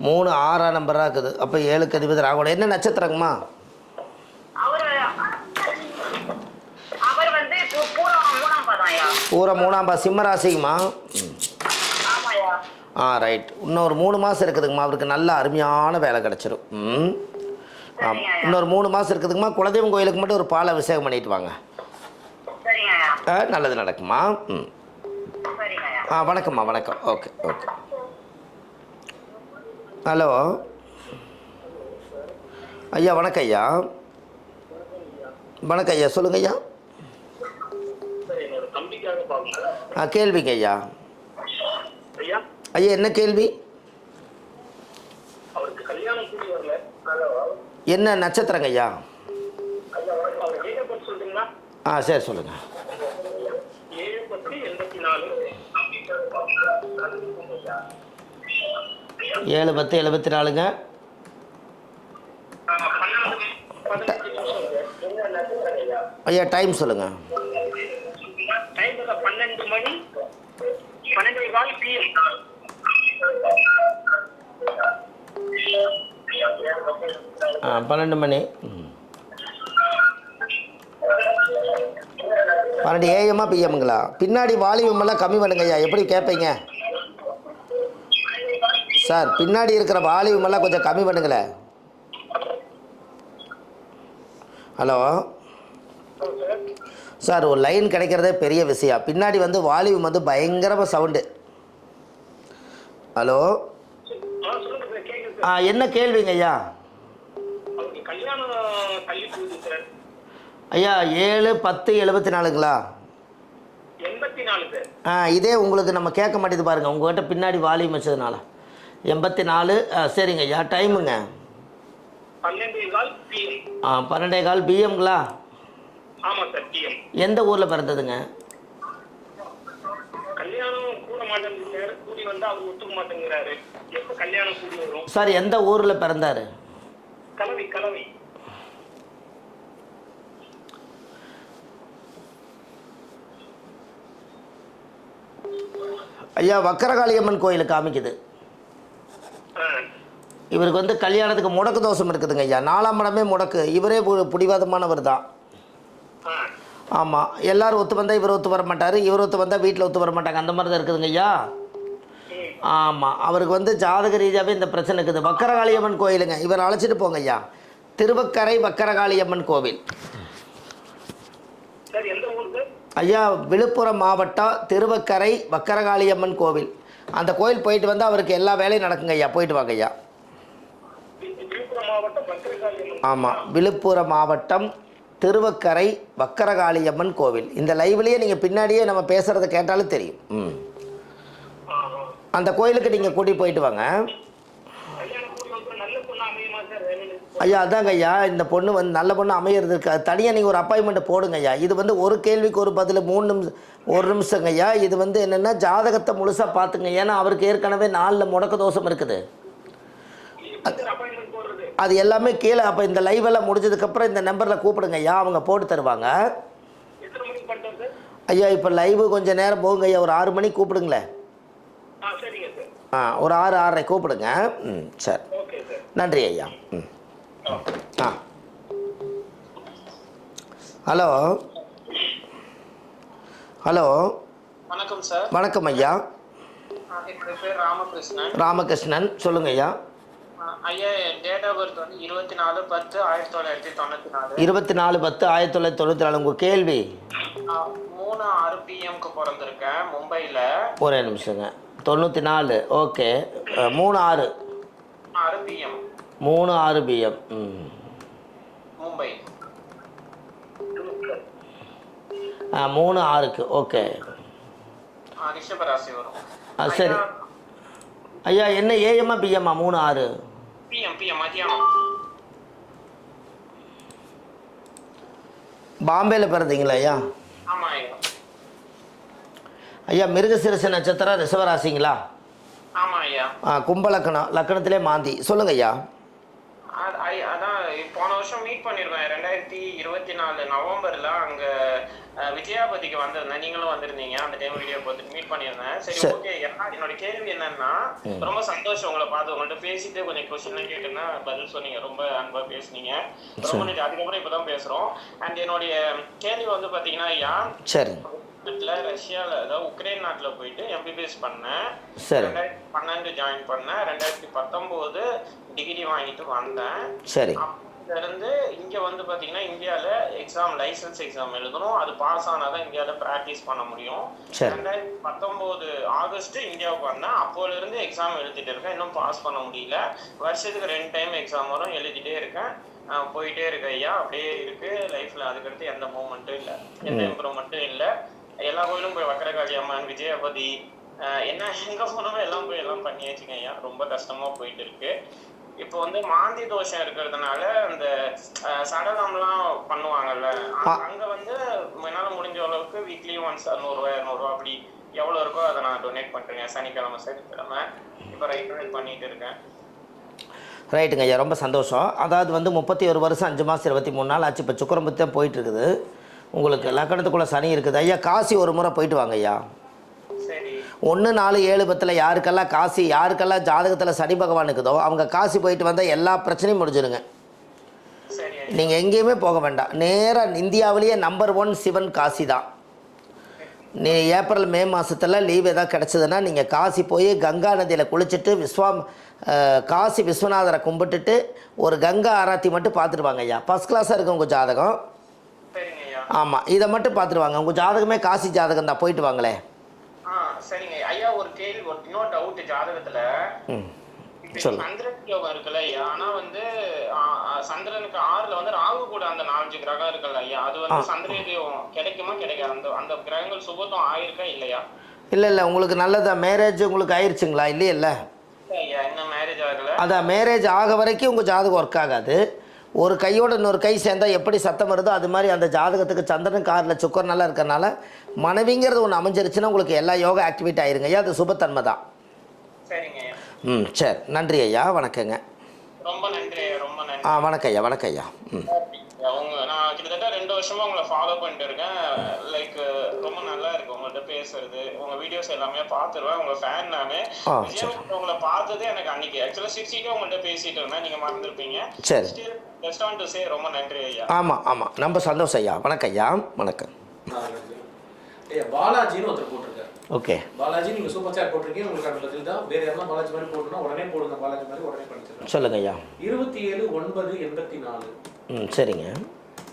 Speaker 1: 3 6 நம்பராக இருக்குது. அப்போ 7க்கு அதிபதி ராகுவோட. என்ன நட்சத்திரங்கம்மா?
Speaker 2: அவர் வந்து பூரம் 3ஆம் பாதம் ஐயா.
Speaker 1: பூரம் 3ஆம் பாதம், சிம்ம ராசிங்கம்மா.
Speaker 2: ஆமாய்யா.
Speaker 1: ரைட். இன்னொரு 3 மாதம் இருக்குதுங்கம்மா. அவருக்கு நல்ல அருமையான வேலை கிடச்சிரும். இன்னொரு 3 மாதம் இருக்குதுங்கம்மா. குலதெய்வம் கோயிலுக்கு மட்டும் ஒரு பால் அபிஷேகம் பண்ணிட்டு வாங்க.
Speaker 2: சரிங்க ஐயா.
Speaker 1: நல்லது நடக்குமா.
Speaker 2: சரிங்க ஐயா.
Speaker 1: வணக்கம்மா, வணக்கம். Okay okay. ஹலோ ஐயா, வணக்கம் ஐயா. வணக்கம் ஐயா, சொல்லுங்க ஐயா. கேள்விங்க ஐயா. ஐயா என்ன கேள்வி? என்ன நட்சத்திரங்க ஐயா? சரி சொல்லுங்க. 7-10-74ங்க. ஐயா டைம் சொல்லுங்க.
Speaker 2: 12 மணி 12:15 PM.
Speaker 1: 12 money 12 AM பிஎம்ங்களா? பின்னாடி வால்யூம் எல்லாம் கம்மி பண்ணுங்க ஐயா. எப்படி கேட்பீங்க சார்? பின்னாடி இருக்கிற வால்யூம் எல்லாம் கொஞ்சம் கம்மி பண்ணுங்களேன். ஹலோ சார் ஒரு லைன் கிடைக்கிறதே பெரிய விஷயம். பின்னாடி வந்து வால்யூம் வந்து பயங்கரமாக சவுண்டு. ஹலோ,
Speaker 5: சொல்லுங்க சார், கேக்குது சார்.
Speaker 1: என்ன கேள்விங்க ஐயா?
Speaker 5: அவருக்கு கல்யாணம் தள்ளி போகுது சார்.
Speaker 1: ஐயா 7/10/74ங்களா?
Speaker 5: 84 சார்.
Speaker 1: இதே உங்களுக்கு நம்ம கேட்க மாட்டேது பாருங்கள், உங்கள்கிட்ட பின்னாடி வால்யூம் வச்சதுனால. 84. சரிங்க ஐயா. டைமுங்க?
Speaker 5: 12:15 PM.
Speaker 1: 12:15 பிஎம்ங்களா?
Speaker 5: ஆமா சார், PM.
Speaker 1: எந்த ஊரில் பிறந்ததுங்க?
Speaker 5: கல்யாணம் கூட மாட்டேங்குது சார். கூடி வந்து அவர் ஒத்துக்க மாட்டேங்கிறாரு. எப்ப கல்யாணம் கூடி வரும்?
Speaker 1: சார் எந்த ஊரில் பிறந்தார்?
Speaker 5: கலவை.
Speaker 1: ஐயா வக்கரகாளியம்மன் கோயில் காமிக்குது. இவருக்கு வந்து கல்யாணத்துக்கு முடக்கு தோஷம் இருக்குதுங்க ஐயா. 4ஆம் இடமே முடக்கு. இவரே பிடிவாதமானவர் தான். ஆமாம், எல்லோரும் ஒத்து வந்தால் இவர் ஒத்து வர மாட்டார், இவர் ஒத்து வந்தால் வீட்டில் ஒத்து வர மாட்டாங்க. அந்த மாதிரி தான் இருக்குதுங்க ஐயா. ஆமாம், அவருக்கு வந்து ஜாதக ரீதியாகவே இந்த பிரச்சனை இருக்குது. வக்கரகாளியம்மன் கோயிலுங்க, இவர் அழைச்சிட்டு போங்க ஐயா. திருவக்கரை வக்கரகாளியம்மன் கோவில். ஐயா விழுப்புரம் மாவட்டம் திருவக்கரை வக்கரகாளியம்மன் கோவில். அந்த கோயில் போயிட்டு வந்து அவருக்கு எல்லா வேலையும் நடக்குங்க ஐயா. போயிட்டு வாங்க ஐயா. ஆமாம், விழுப்புரம் மாவட்டம் திருவக்கரை வக்கரகாளியம்மன் கோவில். இந்த லைவ்லேயே நீங்கள் பின்னாடியே நம்ம பேசுகிறத கேட்டாலும் தெரியும். அந்த கோயிலுக்கு நீங்கள் கூட்டிகிட்டு போயிட்டு வாங்க ஐயா. அதாங்க ஐயா, இந்த பொண்ணு வந்து நல்ல பொண்ணு அமையிறதுக்கு தனியாக நீங்கள் ஒரு அப்பாயின்மெண்ட் போடுங்க ஐயா. இது வந்து ஒரு கேள்விக்கு ஒரு பதில் 3 நிமிஷம் 1 நிமிஷங்க ஐயா. இது வந்து என்னென்னா ஜாதகத்தை முழுசாக பார்த்துங்க. ஏன்னா அவருக்கு ஏற்கனவே 4 முடக்க தோஷம் இருக்குது. அது எல்லாமே கீழே. அப்போ இந்த லைவ் எல்லாம் முடிஞ்சதுக்கப்புறம் இந்த நம்பரில் கூப்பிடுங்க ஐயா, அவங்க போட்டு தருவாங்க ஐயா. இப்போ லைவு கொஞ்சம் நேரம் போகுங்க ஐயா. ஒரு 6 மணிக்கு கூப்பிடுங்களேன். ஒரு 6-6:30 கூப்பிடுங்க. சரி, நன்றி ஐயா. ஹலோ ஹலோ,
Speaker 6: வணக்கம் சார்.
Speaker 1: வணக்கம் ஐயா.
Speaker 6: என்னோட பேர் ராமகிருஷ்ணன்.
Speaker 1: ராமகிருஷ்ணன், சொல்லுங்க ஐயா.
Speaker 6: ஐயா, என் டேட் ஆஃப் பர்த் வந்து 24/10/1994.
Speaker 1: 24/10/1994. உங்கள் கேள்வி?
Speaker 6: 3:06 PM பிறந்திருக்கேன் மும்பையில்.
Speaker 1: ஒரே நிமிஷங்க. 94. ஓகே. 3:06
Speaker 6: PM
Speaker 1: 3:06 PM.
Speaker 6: மும்பை.
Speaker 1: 3:06க்கு. ஓகே,
Speaker 6: ரிஷபராசி வரும்.
Speaker 1: சரி ஐயா. என்ன ஏஎம்மா பிஎம்மா? 3:06
Speaker 6: PM மதியானம்.
Speaker 1: பாம்பேயில் பிறந்தீங்களா ஐயா?
Speaker 6: ஆமாம் ஐயா.
Speaker 1: ஐயா மிருகசிரச நட்சத்திரம் ரிஷபராசிங்களா?
Speaker 6: ஆமாம் ஐயா.
Speaker 1: கும்ப லக்கணம், லக்கணத்திலே மாந்தி. சொல்லுங்க ஐயா.
Speaker 6: அதான் போன வருஷம் மீட் பண்ணிருக்கேன் 2024 நவம்பர்ல. அங்க விஜயாபதிக்கு வந்திருந்தேன், நீங்களும் வந்திருந்தீங்க. அந்த டைம் வீடியோ பார்த்துட்டு மீட் பண்ணியிருந்தேன். சரி, ஓகே. என்னோட கேள்வி என்னன்னா, ரொம்ப சந்தோஷம் உங்களை பார்த்து. உங்கள்கிட்ட பேசிட்டு கொஞ்சம் கொஸ்டின் கேட்டுன்னா பதில் சொன்னீங்க, ரொம்ப அன்பா பேசுனீங்க. ரொம்ப நன்றி. அதுக்கப்புறம் இப்பதான் பேசுறோம். அண்ட் என்னுடைய கேள்வி வந்து பாத்தீங்கன்னா ஐயா,
Speaker 1: சரி,
Speaker 6: ரஷ்யால அதாவது உக்ரைன் நாட்டுல போயிட்டு MBBS பண்ணேன்.
Speaker 1: சரி.
Speaker 6: 2012 ஜாயின் பண்ணேன். 2019 டிகிரி வாங்கிட்டு வந்தேன்.
Speaker 1: சரி.
Speaker 6: இருந்து இங்க வந்து பாத்தீங்கன்னா இந்தியால எக்ஸாம், லைசன்ஸ் எக்ஸாம் எழுதணும். அது பாஸ் ஆனாதான் இந்தியால பிராக்டிஸ் பண்ண முடியும். 2019 ஆகஸ்ட் இந்தியாவுக்கு வந்தேன். அப்போல இருந்து எக்ஸாம் எழுதிட்டு இருக்கேன். இன்னும் பாஸ் பண்ண முடியல. வருஷத்துக்கு 2 டைம் எக்ஸாம் வரும், எழுதிட்டே இருக்கேன். போயிட்டே இருக்கு ஐயா. அப்படியே இருக்கு லைஃப்ல. அதுக்கடுத்து எந்த மூவ்மெண்ட்டும் இல்லை, எந்த இம்ப்ரூவ்மெண்ட்டும் இல்லை. எல்லா கோயிலும் போய் வக்கரகாளி அம்மன், விஜயபதி, என்ன எங்க போனோமோ எல்லாம் போய் எல்லாம் பண்ணியாச்சுங்க ஐயா. ரொம்ப கஷ்டமா போயிட்டு இருக்கு. இப்போ வந்து மாந்தி தோஷம் இருக்கிறதுனால அந்த சடலம்லாம் பண்ணுவாங்கல்ல, அங்க வந்து என்னால முடிஞ்ச அளவுக்கு வீக்லி ஒன்ஸ் 100 அப்படி எவ்வளவு இருக்கோ அதை நான் டொனேட் பண்றேன். சனிக்கிழமை சனிக்கிழமை இப்போ ரைட் பண்ணிட்டு இருக்கேன்.
Speaker 1: ரைட்டுங்க ஐயா, ரொம்ப சந்தோஷம். அதாவது வந்து 31 வருஷம் 5 மாதம் 23 நாள் ஆச்சு. இப்போ சுக்கரம்பத்தி தான் போயிட்டு இருக்குது. உங்களுக்கு லக்கணத்துக்குள்ளே சனி இருக்குது ஐயா. காசி ஒரு முறை போயிட்டு வாங்க ஐயா. 1, 4, 7, 10 யாருக்கெல்லாம் காசி, யாருக்கெல்லாம் ஜாதகத்தில் சனி பகவான் இருக்குதோ அவங்க காசி போயிட்டு வந்தால் எல்லா பிரச்சனையும் முடிஞ்சிருங்க. நீங்கள் எங்கேயுமே போக வேண்டாம். நேராக இந்தியாவிலேயே நம்பர் 1 சிவன் காசி தான். நீ ஏப்ரல் மே மாதத்தில் லீவ் எதாவது கிடச்சிதுன்னா நீங்கள் காசி போய் கங்கா நதியில் குளிச்சுட்டு காசி விஸ்வநாதரை கும்பிட்டுட்டு ஒரு கங்கா ஆராத்தி மட்டும் பார்த்துட்டு வாங்க ஐயா. ஃபஸ்ட் கிளாஸாக இருக்கும் உங்கள் ஜாதகம். ஆமாம், இதை மட்டும் பார்த்துட்டு வாங்க. உங்கள் ஜாதகமே காசி ஜாதகம் தான், போயிட்டு வாங்களே.
Speaker 6: சரிங்க ஐயா. ஒரு கேள்வி, ஒரு இன்னொரு டவுட் ஜாதகத்துல. சந்திரன் யோகம் இருக்குல்ல ஐயா, ஆனா வந்து சந்திரனுக்கு 6ல வந்து ராகு கூட அந்த 4-5 கிரகம் இருக்குல்ல ஐயா, அது வந்து சந்திரன் யோகம் கிடைக்குமா கிடைக்காது? அந்த அந்த கிரகங்கள் சுபத்துவம் ஆயிருக்கா இல்லையா?
Speaker 1: இல்லை உங்களுக்கு நல்லதா மேரேஜ் உங்களுக்கு ஆயிடுச்சுங்களா? இல்லையே இல்லை
Speaker 6: ஐயா, இன்னும் மேரேஜ் ஆகல.
Speaker 1: அதான் மேரேஜ் ஆக வரைக்கும் உங்கள் ஜாதகம் ஒர்க் ஆகாது. ஒரு கையோட இன்னொரு கை சேர்ந்தால் எப்படி சத்தம் வருதோ அது மாதிரி அந்த ஜாதகத்துக்கு சந்திரன் 6ல் சுக்கர் நல்லா இருக்கறனால மனைவிங்கிறது ஒன்று அமைஞ்சிருச்சுன்னா உங்களுக்கு எல்லா யோகா ஆக்டிவேட் ஆயிருங்க ஐயா. அது சுபத்தன்மை தான்.
Speaker 6: சரிங்க ஐயா.
Speaker 1: சரி, நன்றி ஐயா, வணக்கங்க.
Speaker 6: ரொம்ப நன்றி ஐயா, ரொம்ப நன்றி.
Speaker 1: வணக்கம் ஐயா, வணக்கம் ஐயா.
Speaker 6: நான் கிட்டத்தட்ட 2 வருஷமா உங்களை ஃபாலோ பண்ணிட்டு இருக்கேன். லைக் ரொம்ப நல்லா இருக்கு உங்கள்கிட்ட பேசுறது. உங்க வீடியோஸ் எல்லாமே பார்த்துருவேன். உங்க ஃபேன் நானு. உங்களை பார்த்ததே எனக்கு அன்னைக்கு ஆக்சுவலா சிரிச்சிட்டே உங்கள்கிட்ட பேசிட்டு இருந்தேன். நீங்க மறந்துருப்பீங்க.
Speaker 1: சரி,
Speaker 6: ஜஸ்ட் வாண்ட் டு சே ரொம்ப நன்றி ஐயா.
Speaker 1: ஆமாம், ரொம்ப சந்தோஷம் ஐயா. வணக்கம் ஐயா, வணக்கம்.
Speaker 3: ஐயா பாலாஜின்னு ஒருத்தர் போட்டிருக்காரு.
Speaker 1: ஓகே,
Speaker 3: பாலாஜி நீங்க சூப்பர் சாட் போட்டிருக்கீங்க. உங்களுக்கு அந்த பதில் தான். வேற யாரெல்லாம் பாலாஜி மாதிரி போடணும்னா உடனே போடுங்க. பாலாஜி மாதிரி உடனே படிச்சிடலாம். சொல்லுங்க
Speaker 1: ஐயா.
Speaker 3: 27/9/84.
Speaker 1: சரிங்க.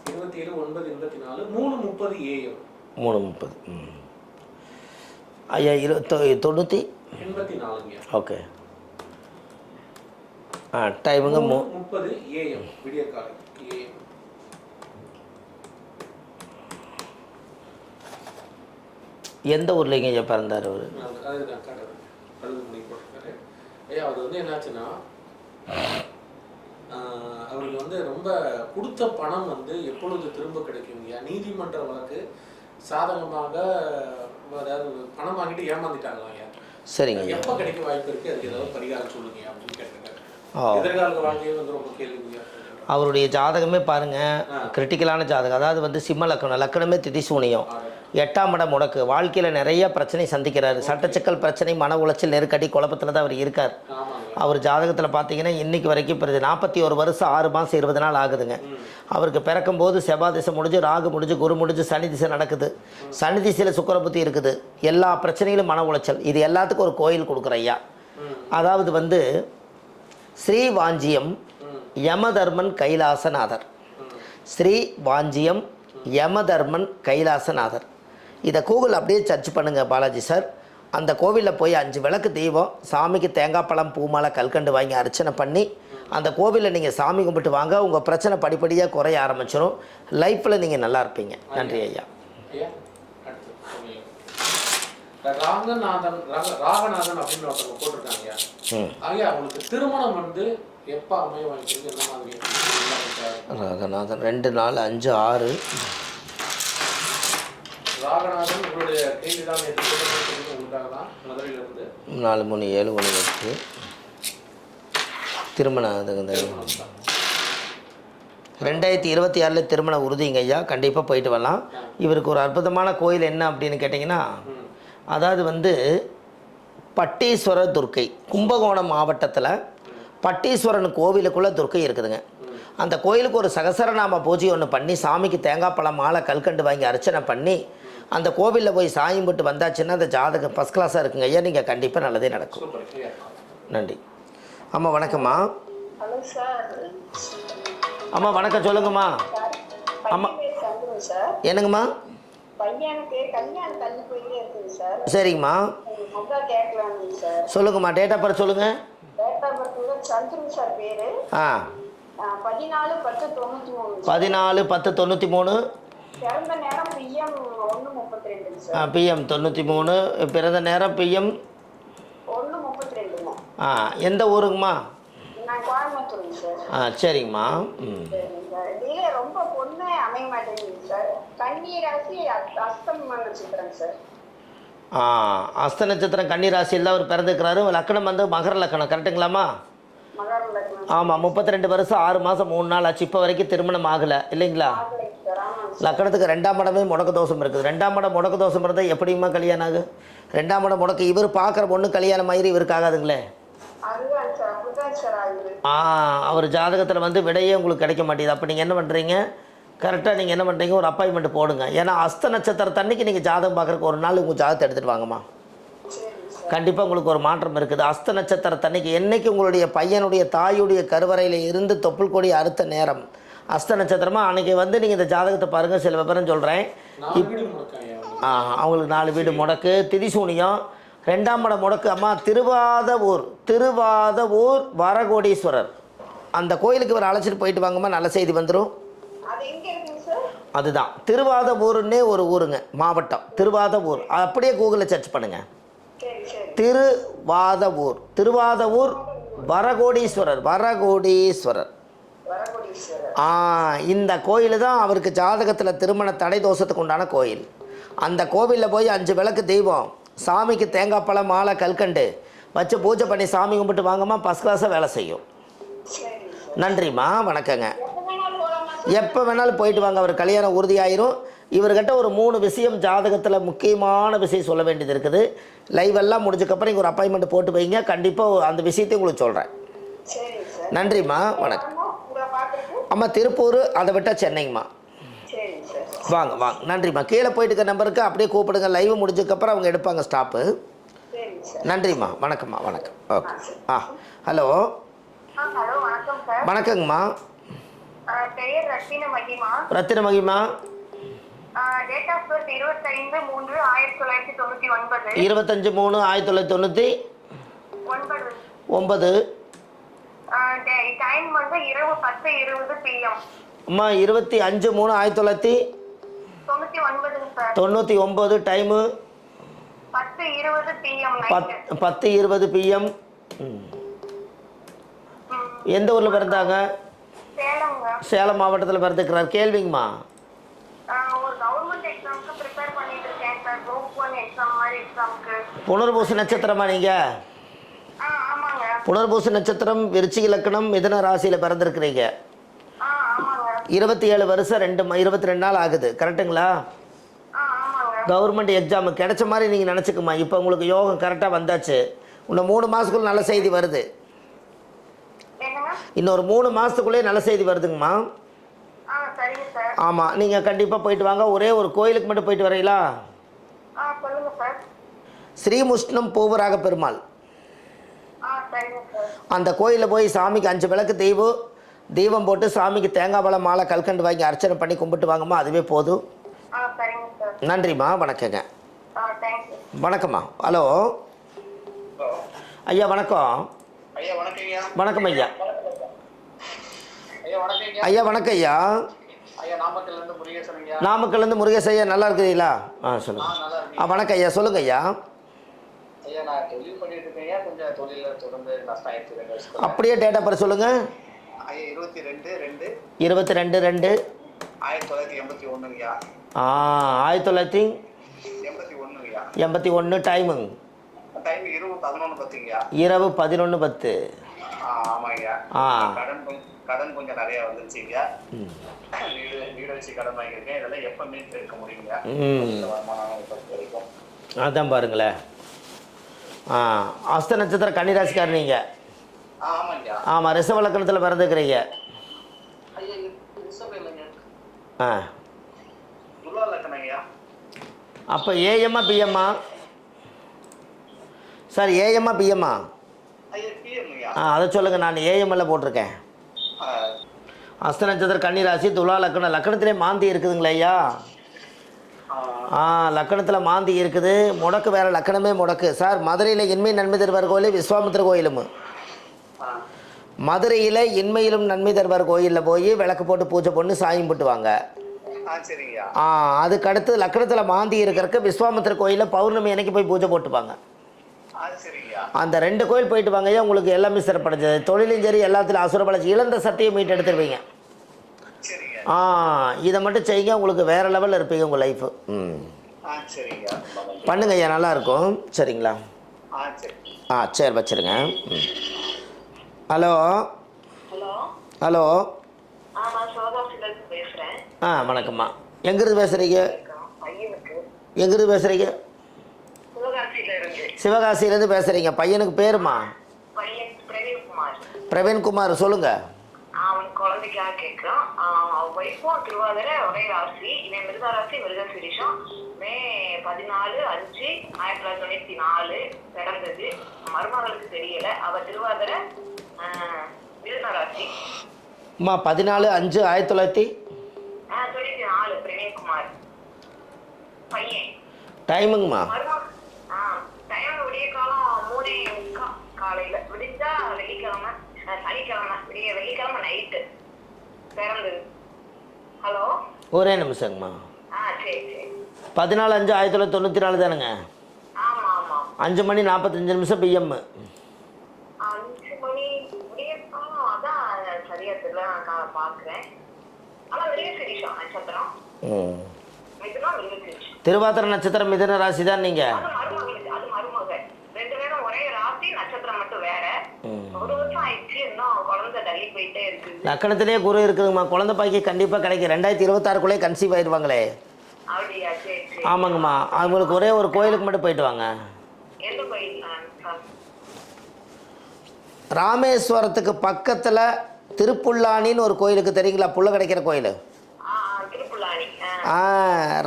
Speaker 3: 27/9/84 3:30 AM.
Speaker 1: 3:30. ஐயா
Speaker 3: 84.
Speaker 1: ஓகே. டைமுங்க
Speaker 3: 3:30 AM விடிய காலை AM.
Speaker 1: எந்த ஊர்லேங்க ஐயா பிறந்தார் அவர்?
Speaker 3: அதுதான் காட்டுறேன். கழுதுமணி போட்டிருக்காரு. ஐயா அவர் வந்து என்னாச்சுன்னா அவருக்கு வந்து ரொம்ப கொடுத்த பணம் வந்து எப்பொழுது திரும்ப கிடைக்கும் ஐயா? நீதிமன்ற வழக்கு சாதகமாக அதாவது பணம் வாங்கிட்டு ஏமாந்துட்டாங்களா ஐயா?
Speaker 1: சரிங்க.
Speaker 3: எப்போ கிடைக்க வாய்ப்பு இருக்குது? அதுக்கு ஏதாவது பரிகாரம் சொல்லுங்க அப்படின்னு கேட்டிருக்காரு. எதிர்கால வாழ்க்கையில் வந்து ரொம்ப கேள்விங்க.
Speaker 1: அவருடைய ஜாதகமே பாருங்கள், கிரிட்டிக்கலான ஜாதகம். அதாவது வந்து சிம்ம லக்கணம், லக்கணமே திதிசூனியம், 8ஆம் இடம் முடக்கு. வாழ்க்கையில் நிறைய பிரச்சனை சந்திக்கிறாரு. சட்டச்சிக்கல் பிரச்சனை, மன உளைச்சல், நெருக்கடி, குழப்பத்தில் தான் அவர் இருக்கார். அவர் ஜாதகத்தில் பார்த்தீங்கன்னா இன்றைக்கி வரைக்கும் 41 வருஷம் 6 மாதம் 20 நாள் ஆகுதுங்க. அவருக்கு பிறக்கும்போது செவ்வாய் திசை முடிஞ்சு, ராகு முடிஞ்சு, குரு முடிஞ்சு, சனி திசை நடக்குது. சனி திசையில் சுக்கிர புத்தி இருக்குது. எல்லா பிரச்சனைகளும் மன உளைச்சல். இது எல்லாத்துக்கும் ஒரு கோயில் கொடுக்குற ஐயா. அதாவது வந்து ஸ்ரீ வாஞ்சியம் யமதர்மன் கைலாசநாதர். ஸ்ரீ வாஞ்சியம் யமதர்மன் கைலாசநாதர். இதை கூகுள் அப்படியே சர்ச் பண்ணுங்கள் பாலாஜி சார். அந்த கோவிலில் போய் 5 விளக்கு தீபம், சாமிக்கு தேங்காய் பழம் பூமாலை கல்கண்டு வாங்கி அர்ச்சனை பண்ணி அந்த கோவிலில் நீங்கள் சாமி கும்பிட்டு வாங்க. உங்கள் பிரச்சனை படிப்படியாக குறைய ஆரம்பிச்சிடும். லைஃப்பில் நீங்கள் நல்லா இருப்பீங்க. நன்றி ஐயா.
Speaker 3: ராகநாதன் அப்படின்னு ஒருத்தவங்க போட்டிருக்காங்க ஐயா. அவங்களுக்கு திருமணம் வந்து எப்போ அமைய வாங்கிக்கிறது, என்ன மாதிரி?
Speaker 1: ராகநாதன் 2, 4, 5, 6.
Speaker 3: ராகநாதன் உங்களுடைய கேள்வி தான் உங்களுக்காக தான். மதுரையிலிருந்து
Speaker 1: 4, 3, 7, 1, 8. திருமணம் 2026 திருமண உறுதிங்க ஐயா. கண்டிப்பாக போயிட்டு வரலாம். இவருக்கு ஒரு அற்புதமான கோயில் என்ன அப்படின்னு கேட்டிங்கன்னா, அதாவது வந்து பட்டீஸ்வரர் துர்க்கை, கும்பகோணம் மாவட்டத்தில் பட்டீஸ்வரன் கோவிலுக்குள்ளே துர்க்கை இருக்குதுங்க. அந்த கோயிலுக்கு ஒரு சகசரநாம பூஜை ஒன்று பண்ணி சாமிக்கு தேங்காய் பழம் மாலை கல்கண்டு வாங்கி அர்ச்சனை பண்ணி அந்த கோவிலில் போய் சாமி கும்பிட்டு வந்தாச்சுன்னா அந்த ஜாதகம் ஃபஸ்ட் கிளாஸாக இருக்குங்க ஐயா. நீங்கள் கண்டிப்பாக நல்லதே நடக்கும். நன்றி. அம்மா வணக்கம்மா.
Speaker 7: Hello sir.
Speaker 1: அம்மா வணக்கம், சொல்லுங்கம்மா. அம்மா என்னங்கம்மா?
Speaker 7: பையனுக்கு கல்யாணம் தள்ளி போயிட்டே இருக்குது சார்.
Speaker 1: சரிங்கம்மா,
Speaker 7: கேட்கலாங்க சார்.
Speaker 1: சொல்லுங்கம்மா. டேட் ஆஃப் பர்த் சொல்லுங்கள்.
Speaker 7: Date of birth Chandru sir பேர். 14/10/93.
Speaker 1: 14/10/93.
Speaker 7: பிறந்த நேரம் PM 1:32 சார்.
Speaker 1: PM 93. பிறந்த நேரம் PM
Speaker 7: 1:32.
Speaker 1: எந்த ஊருங்கம்மா?
Speaker 7: நான் கோயம்புத்தூருங்க சார்.
Speaker 1: சரிங்கம்மா.
Speaker 7: இதே ரொம்ப பொண்ணு அமைய மாட்டேங்குது சார். கன்னி ராசி அஸ்தம் நட்சத்திரம் சார்.
Speaker 1: அஸ்த நட்சத்திரம் கன்னி ராசியில் அவர் பிறந்துக்கிறாரு. லக்கணம் வந்து மகர லக்கணம். கரெக்டுங்களாம்மா? ஆமாம். 32 வருஷம் 6 மாதம் 3 நாள் ஆச்சு. இப்போ வரைக்கும் திருமணம் ஆகலை இல்லைங்களா? லக்கணத்துக்கு 2ஆம் இடமே முடக்க தோஷம் இருக்குது. 2ஆம் இடம் முடக்க தோஷம் இருந்தால் எப்படிமா கல்யாணம் ஆகும்? 2ஆம் இடம் முடக்க. இவர் பார்க்குற பொண்ணு கல்யாணம் ஆயிரு இவருக்கு ஆகாதுங்களே. அவர் ஜாதகத்தில் வந்து விடையே உங்களுக்கு கிடைக்க மாட்டேங்குது. அப்போ நீங்கள் என்ன பண்ணுறீங்க? கரெக்டாக நீங்கள் என்ன பண்ணுறீங்க, ஒரு அப்பாயின்மெண்ட் போடுங்க. ஏன்னா அஸ்த நட்சத்திரத்தன்னைக்கு நீங்கள் ஜாதகம் பார்க்குறக்கு ஒரு நாள் உங்கள் ஜாதகத்தை எடுத்துகிட்டு வாங்கம்மா. கண்டிப்பாக உங்களுக்கு ஒரு மாற்றம் இருக்குது. அஸ்த நட்சத்திரத்தன்னைக்கு என்றைக்கு உங்களுடைய பையனுடைய தாயுடைய கருவறையில் இருந்து தொப்புள் கொடி அறுத்த நேரம் அஸ்த நட்சத்திரமா அன்றைக்கி வந்து நீங்கள் இந்த ஜாதகத்தை பாருங்கள், சில விவரம் சொல்கிறேன்.
Speaker 3: 4 வீடு முடக்காயா?
Speaker 1: அவங்களுக்கு 4 வீடு முடக்கு, திதிசூனியம், 2ஆம் இடம் முடக்கு. அம்மா திருவாதவூர் வரகோடீஸ்வரர் அந்த கோயிலுக்கு இவர் அழைச்சிட்டு போயிட்டு வாங்கம்மா, நல்ல செய்தி வந்துடும்.
Speaker 7: அது எங்க இருக்குங்க சார்?
Speaker 1: அதுதான் திருவாதவூர்னே ஒரு ஊருங்க, மாவட்டம் திருவாதவூர். அப்படியே கூகுளில் சர்ச் பண்ணுங்கள்.
Speaker 7: சரி சரி.
Speaker 1: திருவாதவூர் வரகோடீஸ்வரர்.
Speaker 7: வரகோடீஸ்வரர்.
Speaker 1: இந்த கோயில் தான் அவருக்கு ஜாதகத்தில் திருமண தடை தோஷத்துக்கு உண்டான கோயில். அந்த கோவிலில் போய் 5 விளக்கு தெய்வம், சாமிக்கு தேங்காய் பழம் மாலை கல்கண்டு வச்சு பூஜை பண்ணி சாமி கும்பிட்டு வாங்கம்மா, ஃபஸ்ட் கிளாஸாக வேலை செய்யும். நன்றிம்மா, வணக்கங்க. எப்போ வேணாலும் போயிட்டு வாங்க, அவர் கல்யாணம் உறுதியாயிரும். இவர்கிட்ட ஒரு 3 விஷயம் ஜாதகத்தில் முக்கியமான விஷயம் சொல்ல வேண்டியது இருக்குது. லைவ் எல்லாம் முடிஞ்சக்கப்புறம் இங்கே ஒரு அப்பாயின்மெண்ட் போட்டு வைங்க, கண்டிப்பாக அந்த விஷயத்தையும் உங்களுக்கு சொல்கிறேன். நன்றிம்மா, வணக்கம். அம்மா திருப்பூர், அதை விட்டால் சென்னைங்கம்மா. வாங்க வாங்க, நன்றிம்மா. கீழே போயிட்டு இருக்க நம்பருக்கு அப்படியே கூப்பிடுங்க, லைவ் முடிஞ்சதுக்கப்புறம் அவங்க எடுப்பாங்க ஸ்டாப்பு. நன்றிம்மா, வணக்கம்மா, வணக்கம். ஓகே. ஹலோ.
Speaker 2: ஹலோ, வணக்கம் சார்.
Speaker 1: வணக்கங்கம்மா.
Speaker 2: பெயர் ரத்தின மகிமா.
Speaker 1: ரத்தின மகிமா.
Speaker 2: Date of birth 25/3/1999.
Speaker 1: 25/3/1999.
Speaker 2: டைம் வந்து இரவு 10:20 PM.
Speaker 1: அம்மா 25/3/1999 டைமு
Speaker 2: 10:20 PM.
Speaker 1: 10:20 PM. எந்த ஊரில் பிறந்தாங்க? சேலம் மாவட்டத்தில் பிறந்துக்கிறார். கேள்விங்கம்மா.
Speaker 2: ஒரு கவர்மெண்ட் எக்ஸாம்க்கு ப்ரிப்பேர் பண்ணிட்டு இருக்கேன் சார், குரூப் 1 எக்ஸாம் மாதிரி எக்ஸாம்க்கு.
Speaker 1: புனர்பூச நட்சத்திரமா நீங்கள்?
Speaker 2: ஆமாங்க.
Speaker 1: புனர்பூச நட்சத்திரம், விருச்சிக லக்னம், மிதுன ராசியில் பிறந்திருக்கிறீங்க.
Speaker 2: ஆமாங்க.
Speaker 1: 27 வருஷம் 22 நாள் ஆகுது, கரெக்டுங்களா?
Speaker 2: ஆமாங்க.
Speaker 1: கவர்மெண்ட் எக்ஸாமு கிடைச்ச மாதிரி நீங்கள் நினச்சிக்குமா. இப்போ உங்களுக்கு யோகம் கரெக்டாக வந்தாச்சு. இன்னும் 3 மாதத்துக்குள்ள நல்ல செய்தி வருது. இன்னொரு 3 மாதத்துக்குள்ளே நல்ல செய்தி வருதுங்கம்மா.
Speaker 2: சரிங்க சார்.
Speaker 1: ஆமாம், நீங்கள் கண்டிப்பாக போயிட்டு வாங்க. ஒரே ஒரு கோயிலுக்கு மட்டும் போயிட்டு வரீங்களா?
Speaker 2: சொல்லுங்க சார்.
Speaker 1: ஸ்ரீமுஷ்ணம் பூவராக பெருமாள்.
Speaker 2: சரிங்க சார்.
Speaker 1: அந்த கோயிலில் போய் சாமிக்கு 5 விளக்கு தீபம் போட்டு சாமிக்கு தேங்காய் பழம் மாலை கல்கண்டு வாங்கி அர்ச்சனை பண்ணி கும்பிட்டு வாங்கம்மா, அதுவே போதும்.
Speaker 2: சரிங்க சார்.
Speaker 1: நன்றிம்மா, வணக்கங்க.
Speaker 2: தேங்க்யூ.
Speaker 1: வணக்கம்மா. ஹலோ ஐயா, வணக்கம்.
Speaker 6: ஐயா வணக்கம்யா.
Speaker 1: வணக்கம் ஐயா.
Speaker 6: ஐயா வணக்கம்யா.
Speaker 1: ஐயா வணக்கம் ஐயா.
Speaker 6: ஐயா நாமக்கல்லேருந்து முருகேசன் ஐயா.
Speaker 1: நாமக்கல்லேருந்து முருகேசன் ஐயா, நல்லா இருக்கிறீங்களா? சொல்லுங்கள்.
Speaker 6: நல்லா இருக்கேன்.
Speaker 1: வணக்கம் ஐயா, சொல்லுங்கள் ஐயா.
Speaker 6: ஐயா நான் தொழில் பண்ணிட்டு இருக்கேன், கொஞ்சம் தொழிலில் தொடர்ந்து நஷ்டம் ஆயிடுச்சு.
Speaker 1: அப்படியே டேட்டா பர் சொல்லுங்கள்.
Speaker 6: ஐயா 22/2
Speaker 1: 22/2
Speaker 6: 1981 ஐயா.
Speaker 1: 1981
Speaker 6: ஐயா.
Speaker 1: 81 டைமுங்க.
Speaker 6: டைம் இரவு 11:10 ஐயா.
Speaker 1: இரவு 11:10.
Speaker 6: ஆமாய்யா. கடன் கொஞ்சம் நிறைய வந்துருச்சு ஐயா. வீடு வச்சு கடன் வாங்கியிருக்கேன். இதெல்லாம் எப்போ மீட் எடுக்க முடியுங்க? வருமானம் வரைக்கும்
Speaker 1: அதான் பாருங்களேன். அஸ்த நட்சத்திரம் கன்னிராசிக்கார் நீங்கள்.
Speaker 6: ஆமாய்யா.
Speaker 1: ஆமாம், ரிஷப லக்னத்தில் பிறந்துக்கிறீங்க.
Speaker 6: ஐயா ரிஷப இல்லைங்க, துலா லக்னம் ஐயா.
Speaker 1: அப்போ ஏஎம்மா பிஎம்மா? சார் ஏஎம்மா பிஎம்மா?
Speaker 6: ஐயா பிஎம் ஐயா.
Speaker 1: அதை சொல்லுங்கள், நான் ஏஎம்எல்ல போட்டிருக்கேன். அஸ்த நட்சத்திரம் கன்னிராசி, துலா லக்னம். லக்னத்திலே மாந்தி இருக்குதுங்களா ஐயா? லக்கணத்தில் மாந்தி இருக்குது. முடக்கு வேறு, லக்கணமே முடக்கு. சார் மதுரையில் இன்மை நன்மை தருவார் கோயில் விஸ்வாமித்திர கோயிலும். மதுரையில் இன்மையிலும் நன்மை தருவார் கோயிலில் போய் விளக்கு போட்டு பூஜை பண்ணி சாமி கும்பிட்டுவாங்க. அதுக்கடுத்து லக்கணத்தில் மாந்தி இருக்கிறதுக்கு விஸ்வாமித்திர கோயிலில் பௌர்ணமி அன்னைக்கு போய் பூஜை போட்டுப்பாங்க. அந்த 2 கோயில் போயிட்டு வாங்க ஐயா, உங்களுக்கு எல்லாமே சிறப்படைஞ்சது. தொழிலும் சரி, எல்லாத்துலையும் அசுர பழச்சி இழந்த சக்தியை மீட்டு எடுத்துருவீங்க. இதை மட்டும் செய்யுங்க, உங்களுக்கு வேறு லெவலில் இருப்பீங்க உங்கள் லைஃபு. பண்ணுங்க ஐயா, நல்லாயிருக்கும். சரிங்களா? சரி, வச்சுருங்க. Hello hello. வணக்கம்மா. எங்கேருந்து பேசுகிறீங்க? எங்கேருந்து பேசுகிறீங்க? சிவகாசியிலேருந்து பேசுகிறீங்க. பையனுக்கு பேருமா? பிரவீன்குமார். சொல்லுங்கள்.
Speaker 2: அவன் குழந்தைக்காக கேட்கிறான். ஒய்ஃபும் திருவாதிரை ஒரே ராசி. இவன் மிருக ராசி, மிருக சிரிஷம். மே 14/5/1994 பிறந்தது. மருமகளுக்கு தெரியல. அவ திருவாதிரை மிருக ராசி.
Speaker 1: அம்மா 14/5/1900.
Speaker 2: 94 பிரவீன்குமார் பையன்.
Speaker 1: டைமுங்கம்மா?
Speaker 2: டைம் விடிய காலம் 3:30 காலையில. விடிஞ்சா வெள்ளிக்கிழமை, சனிக்கிழமை விடிய வெள்ளிக்கிழமை நைட்டு பிறந்தது. ஹலோ,
Speaker 1: ஒரே நிமிஷங்கம்மா.
Speaker 2: சரி சரி.
Speaker 1: 14/5/1994 தானுங்க?
Speaker 2: ஆமா ஆமா.
Speaker 1: 5:45 பிஎம்.
Speaker 2: 5 மணி விடிய காலம். அதான் சரியா தெரியல, நான் பாக்குறேன். ஆனா வெளியே சிரிஷா நட்சத்திரம். மிதுனம் வெளியே சிரிஷா.
Speaker 1: திருவாதிரை நட்சத்திரம் மிதுன ராசி தான் நீங்கள்?
Speaker 2: அது மருமக. 2 பேரும் ஒரே ராசி, நட்சத்திரம் மட்டும் வேற. ஒரு வருஷம் ஆயிடுச்சு, இன்னும் குழந்தை தள்ளி போயிட்டே இருக்கு.
Speaker 1: லக்கணத்திலே குரு இருக்குதுங்கம்மா. குழந்தை பாக்கி கண்டிப்பாக கிடைக்கும். 2026 கன்சீவ் ஆயிடுவாங்களே.
Speaker 2: அப்படியா? சரி சரி.
Speaker 1: ஆமாங்கம்மா. அவங்களுக்கு ஒரே ஒரு கோயிலுக்கு மட்டும் போயிட்டு வாங்க.
Speaker 2: எந்த கோயில்?
Speaker 1: ராமேஸ்வரத்துக்கு பக்கத்தில் திருப்புல்லானின்னு ஒரு கோயிலுக்கு தெரியுங்களா? புள்ள கிடைக்கிற கோயில்.
Speaker 2: திருப்புல்லானி.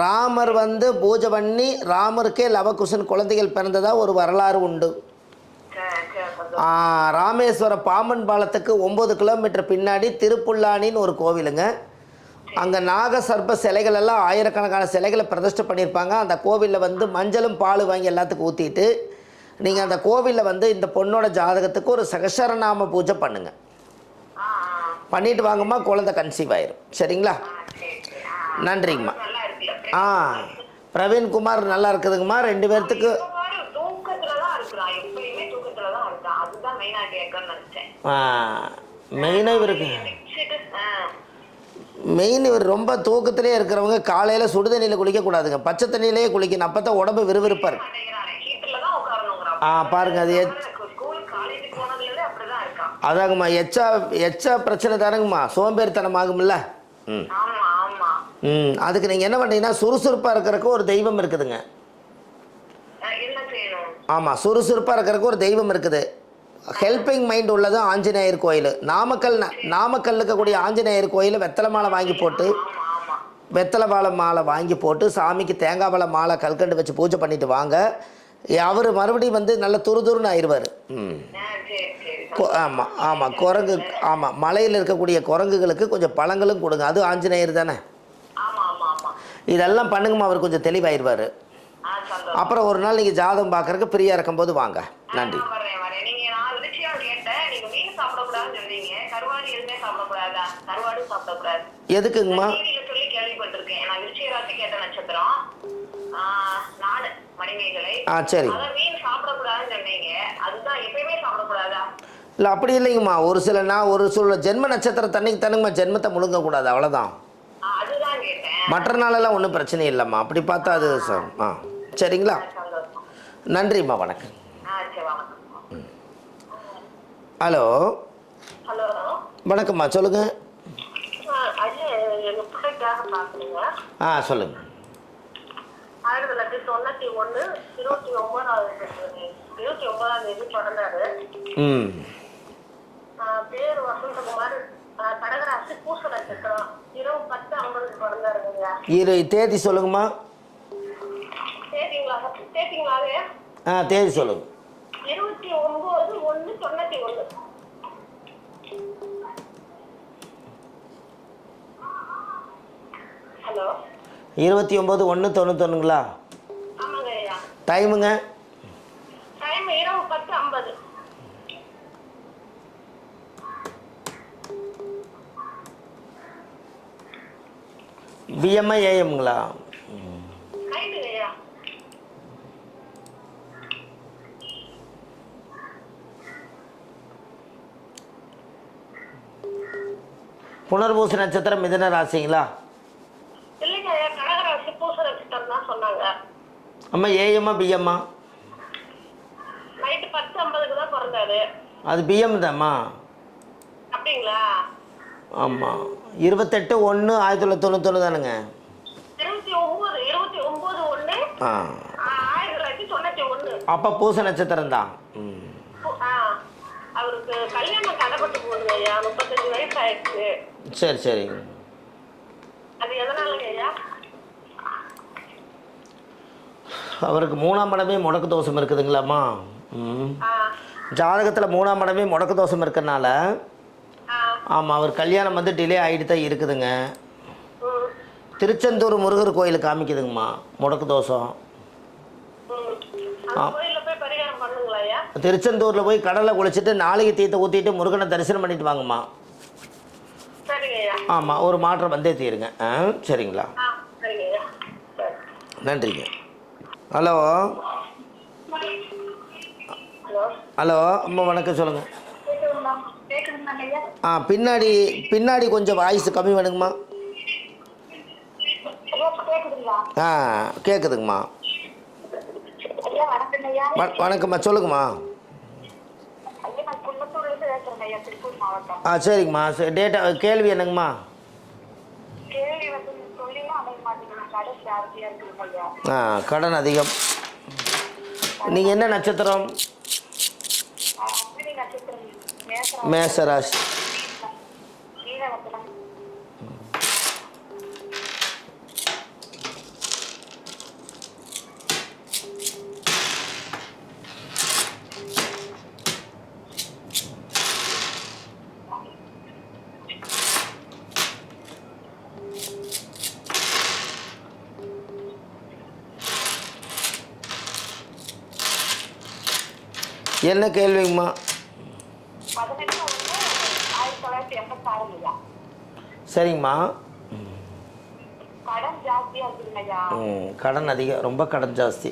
Speaker 1: ராமர் வந்து பூஜை பண்ணி ராமருக்கே லவகுசன் குழந்தைகள் பிறந்ததா ஒரு வரலாறு உண்டு. ராமேஸ்வர பாம்பன் பாலத்துக்கு 9 கிலோமீட்டர் பின்னாடி திருப்புல்லானின்னு ஒரு கோவிலுங்க. அங்கே நாகசர்ப சிலைகள் எல்லாம் ஆயிரக்கணக்கான சிலைகளை பிரதிஷ்டை பண்ணியிருப்பாங்க. அந்த கோவிலில் வந்து மஞ்சளும் பால் வாங்கி எல்லாத்துக்கும் ஊற்றிட்டு நீங்கள் அந்த கோவிலில் வந்து இந்த பொண்ணோட ஜாதகத்துக்கு ஒரு சகசரநாம பூஜை பண்ணுங்கள். பண்ணிட்டு வாங்கம்மா, குழந்தை கன்சீவ் ஆயிரும். சரிங்களா? நன்றிங்கம்மா. பிரவீன்குமார் நல்லா இருக்குதுங்கம்மா. 2 பேர்த்துக்கு மெயினாக இருக்கு. மெயின் இவர் ரொம்ப தூக்கத்திலே இருக்கிறவங்க காலையில் சுடுதண்ணியில் குளிக்கக்கூடாதுங்க, பச்சை தண்ணியிலேயே குளிக்கணும். அப்போ தான் உடம்பு விறுவிறுப்பாக இருக்கும். பாருங்க, அது அதாங்கம்மா எச்சா பிரச்சனை தானுங்கம்மா, சோம்பேறித்தனம் ஆகும்ல. அதுக்கு நீங்கள் என்ன பண்ணுறீங்கன்னா, சுறுசுறுப்பாக இருக்கிறதுக்கு ஒரு தெய்வம் இருக்குதுங்க. ஆமாம், சுறுசுறுப்பாக இருக்கிறதுக்கு ஒரு தெய்வம் இருக்குது. ஹெல்பிங் மைண்ட் உள்ளது ஆஞ்சநேயர் கோயில். நாமக்கல் இருக்கக்கூடிய ஆஞ்சநேயர் கோயில் வெத்தலை மாலை வாங்கி போட்டு சாமிக்கு தேங்காய் பழ மாலை கல்கண்டு வச்சு பூஜை பண்ணிட்டு வாங்க. அவர் மறுபடியும் வந்து நல்ல துருதுருன்னு ஆயிடுவார். ஆமாம் ஆமாம். குரங்கு, ஆமாம், மலையில் இருக்கக்கூடிய குரங்குகளுக்கு கொஞ்சம் பழங்களும் கொடுங்க. அது ஆஞ்சநேயர் தானே. இதெல்லாம் பண்ணுங்கம்மா, அவர் கொஞ்சம் தெளிவாயிருவார். அப்புறம் ஒரு நாள் நீங்கள் ஜாதகம் பார்க்கறதுக்கு ஃப்ரீயாக இருக்கும்போது வாங்க. நன்றி. எதுக்குங்கம்மா? சரி. இல்லை அப்படி இல்லைங்கம்மா. ஒரு சில ஜென்ம நட்சத்திரம் தண்ணிக்கு தானுங்கம்மா ஜென்மத்தை முழுங்கக்கூடாது, அவ்வளோதான். மற்ற நாளெல்லாம் ஒன்றும் பிரச்சனை இல்லைம்மா. அப்படி பார்த்தா அது சரிங்களா? நன்றிம்மா, வணக்கம். ஹலோ வணக்கம்மா, சொல்லுங்கள். சொல்லுங்க.
Speaker 7: 1991 29ஆம் தேதி பிறந்தாரு. பேர் வசந்தகுமார். கடகராசி, பூச நட்சத்திரம். இரவு 10:50 பிறந்தாருங்க.
Speaker 1: தேதி சொல்லுங்கம்மா.
Speaker 7: தேதிங்களா?
Speaker 1: தேதி சொல்லுங்க.
Speaker 7: 29/1/91. ஹலோ,
Speaker 1: 29/1/91ங்களா?
Speaker 7: ஆமாங்க ஐயா.
Speaker 1: டைமுங்க?
Speaker 7: டைம் இரவு 10:50.
Speaker 1: பிஎம்ஐ ஏஎம்ங்களா?
Speaker 7: ரைட்டுங்க ஐயா.
Speaker 1: புனர்பூச நட்சத்திரம் மிதுன ராசிங்களா?
Speaker 7: இல்லைங்க ஐயா, கடகராசி பூச நட்சத்திரம் தான் சொன்னாங்க.
Speaker 1: அம்மா ஏஎம்மா பிஎம்மா?
Speaker 7: நைட்டு 10:50க்கு தான் பிறந்தாரு.
Speaker 1: அது பிஎம் தான்மா.
Speaker 7: அப்படிங்களா?
Speaker 1: ஆமாம். 28/1/1991 தானுங்க.
Speaker 7: 29/1/1991.
Speaker 1: அப்போ பூச நட்சத்திரம் தான்.
Speaker 7: அவருக்கு கல்யாணம் தடைப்பட்டு போகுது ஐயா. 35 வயசு ஆயிடுச்சு.
Speaker 1: சரி சரிங்க.
Speaker 7: அது எதனாலங்க ஐயா?
Speaker 1: அவருக்கு 3ஆம் இடமே முடக்கு தோஷம் இருக்குதுங்களாம்மா. ஜாதகத்தில் 3ஆம் இடமே முடக்கு தோஷம் இருக்கிறனால ஆமாம், அவர் கல்யாணம் வந்து டிலே ஆகிட்டு தான் இருக்குதுங்க.
Speaker 2: ம்,
Speaker 1: திருச்செந்தூர் முருகர் கோயில் காமிக்குதுங்கம்மா, முடக்கு தோஷம்.
Speaker 2: அந்த கோயில்ல போய் பரிகாரம் பண்ணுங்களா ஐயா?
Speaker 1: திருச்செந்தூரில் போய் கடலை குளிச்சுட்டு நாளைக்கு தீர்த்த ஊற்றிட்டு முருகனை தரிசனம் பண்ணிட்டு வாங்கம்மா.
Speaker 2: சரிங்க ஐயா.
Speaker 1: ஆமாம், ஒரு மாற்றம் வந்தே தீருங்க. சரிங்களா?
Speaker 2: சரிங்க ஐயா. சரி.
Speaker 1: நன்றிங்க. ஹலோ
Speaker 2: ஹலோ,
Speaker 1: ஹலோ அம்மா, வணக்கம், சொல்லுங்கள்.
Speaker 7: கேக்குதுங்களா? கேக்குதுங்களா ஐயா?
Speaker 1: பின்னாடி கொஞ்சம் வாய்ஸ் கம்மி வேணுங்கம்மா.
Speaker 7: ஐயா, கேக்குதுங்களா?
Speaker 1: கேட்குதுங்கம்மா.
Speaker 7: ஐயா, வணக்கம் ஐயா.
Speaker 1: வணக்கம்மா, சொல்லுங்கம்மா.
Speaker 7: ஐயா, நான் குன்னத்தூர்ல இருந்து பேசுறேன் ஐயா, திருப்பூர் மாவட்டம்.
Speaker 1: சரிங்கம்மா. டேட்டா கேள்வி என்னங்கம்மா?
Speaker 7: கேள்வி வந்து சொல்லியும் அமைய மாட்டேங்குது, கடன் ஜாஸ்தியா இருக்குங்க ஐயா.
Speaker 1: கடன் அதிகம். நீங்கள் என்ன நட்சத்திரம்?
Speaker 7: அஸ்வினி நட்சத்திரம்,
Speaker 1: மேசராசி.
Speaker 7: நீலவட்டம்.
Speaker 1: என்ன கேள்விங்கம்மா?
Speaker 7: 18/1/1986 ஐயா.
Speaker 1: சரிங்கம்மா.
Speaker 7: கடன் ஜாஸ்தியா இருக்குதுங்க ஐயா.
Speaker 1: கடன் அதிகம், ரொம்ப கடன் ஜாஸ்தி.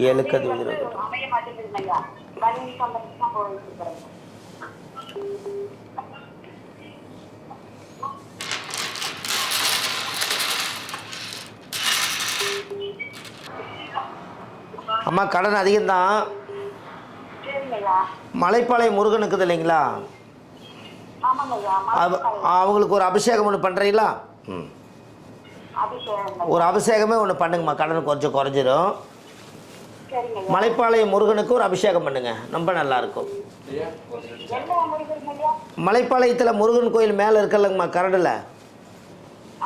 Speaker 1: 7க்கு அது
Speaker 7: வந்து அமைய மாட்டேங்குதுங்க ஐயா. வங்கி சம்பந்தமா போயிட்டு இருக்கிறேன்.
Speaker 1: அம்மா, கடன் அதிகம்தான்.
Speaker 7: சரிங்க ஐயா.
Speaker 1: மலைப்பாளையம் முருகன் இருக்குது இல்லைங்களா?
Speaker 7: ஆமாங்க ஐயா.
Speaker 1: அவங்களுக்கு ஒரு அபிஷேகம் ஒன்று பண்ணுறீங்களா?
Speaker 7: அபிஷேகம்.
Speaker 1: ஒரு அபிஷேகமே ஒன்று பண்ணுங்கம்மா, கடன் கொஞ்சம் குறைஞ்சிரும்.
Speaker 7: சரிங்க ஐயா.
Speaker 1: மலைப்பாளையம் முருகனுக்கு ஒரு அபிஷேகம் பண்ணுங்க, ரொம்ப நல்லாயிருக்கும்.
Speaker 7: என்ன முடிக்கிறீங்க ஐயா?
Speaker 1: மலைப்பாளையத்தில் முருகன் கோயில் மேலே இருக்கல்லங்கம்மா, கரடில்,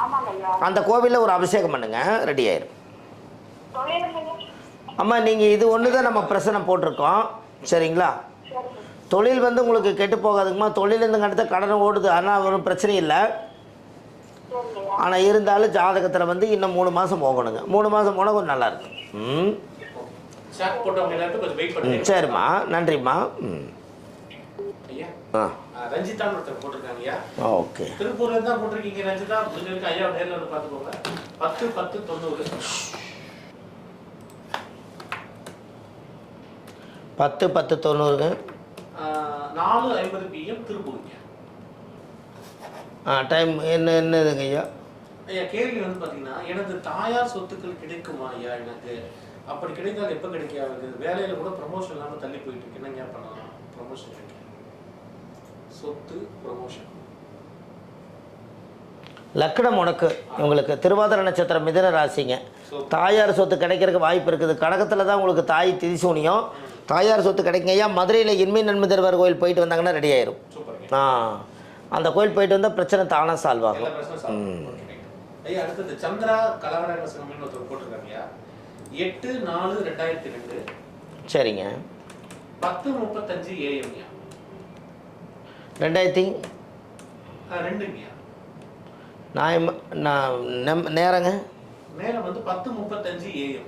Speaker 7: ஆமாங்க ஐயா.
Speaker 1: அந்த கோவிலில் ஒரு அபிஷேகம் பண்ணுங்க, ரெடி ஆயிரும்.
Speaker 7: தொழிலுங்க ஐயா.
Speaker 1: அம்மா, நீங்கள் இது ஒன்று தான் நம்ம பிரச்சனை போட்டிருக்கோம், சரிங்களா?
Speaker 7: சரிங்க.
Speaker 1: தொழில் வந்து உங்களுக்கு கெட்டு போகாதுங்கம்மா. தொழிலேருந்து அடுத்த கடன் ஓடுது, ஆனால் ஒன்றும் பிரச்சனை இல்லை.
Speaker 7: சரிங்க ஐயா.
Speaker 1: ஆனால் இருந்தாலும் ஜாதகத்தில் வந்து இன்னும் 3 மாதம் போகணுங்க. 3 மாதம் போனால் கொஞ்சம் நல்லாயிருக்கும்.
Speaker 3: ஷாக் போட்டவங்க எல்லாருக்கும் கொஞ்சம் வெயிட் பண்ணுங்க.
Speaker 1: சரிம்மா, நன்றிம்மா.
Speaker 3: ஐயா,
Speaker 1: ஆ,
Speaker 3: ரஞ்சிதான்னு ஒருத்தர் போட்டிருக்காங்க ஐயா.
Speaker 1: ஓகே.
Speaker 3: திருப்பூர்ல தான் போட்டிருக்கீங்க ரஞ்சிதா. முடிஞ்சிருக்கு ஐயா, நேரில் வந்து பார்த்துக்கோங்க. 10/10/90.
Speaker 1: 10/10/90ங்க.
Speaker 3: 4:50 PM திருப்பூருங்க.
Speaker 1: டைம் என்னதுங்க ஐயா?
Speaker 3: ஐயா, கேள்வி வந்து பார்த்தீங்கன்னா, எனது தாயார் சொத்துக்கள் கிடைக்குமா ஐயா? எனக்கு அப்படி கிடைத்தால் எப்போ கிடைக்காது? வேலையில் கூட ப்ரமோஷன் இல்லாமல் தள்ளி போயிட்டு இருக்கு. என்னங்க பண்ணலாம்? ப்ரமோஷன் கிடைக்கும், சொத்து ப்ரமோஷன்.
Speaker 1: லக்னம் உனக்கு, உங்களுக்கு திருவாதிரை நட்சத்திரம், மிதுன ராசிங்க. தாயார் சொத்து கிடைக்கிறதுக்கு வாய்ப்பு இருக்குது. கடகத்தில் தான் உங்களுக்கு தாய் திரிசூனியம். தாயார் சொத்து கிடைக்குங்க ஐயா. மதுரையில் இன்மை நன்மை தருவார் கோயில் போயிட்டு வந்தாங்கன்னா ரெடி ஆயிரும். அந்த கோயில் போயிட்டு வந்தால் பிரச்சனை தானாக சால்வ் ஆகும்.
Speaker 3: ஐயா, அடுத்தது சந்திரா கலவராக சங்கம்னு ஒருத்தர் போட்டிருக்காங்க. 8/4/2002.
Speaker 1: சரிங்க.
Speaker 3: 10:35 AM.
Speaker 1: 2002 நான் நேரங்க
Speaker 3: நேரம் வந்து 10:35 AM.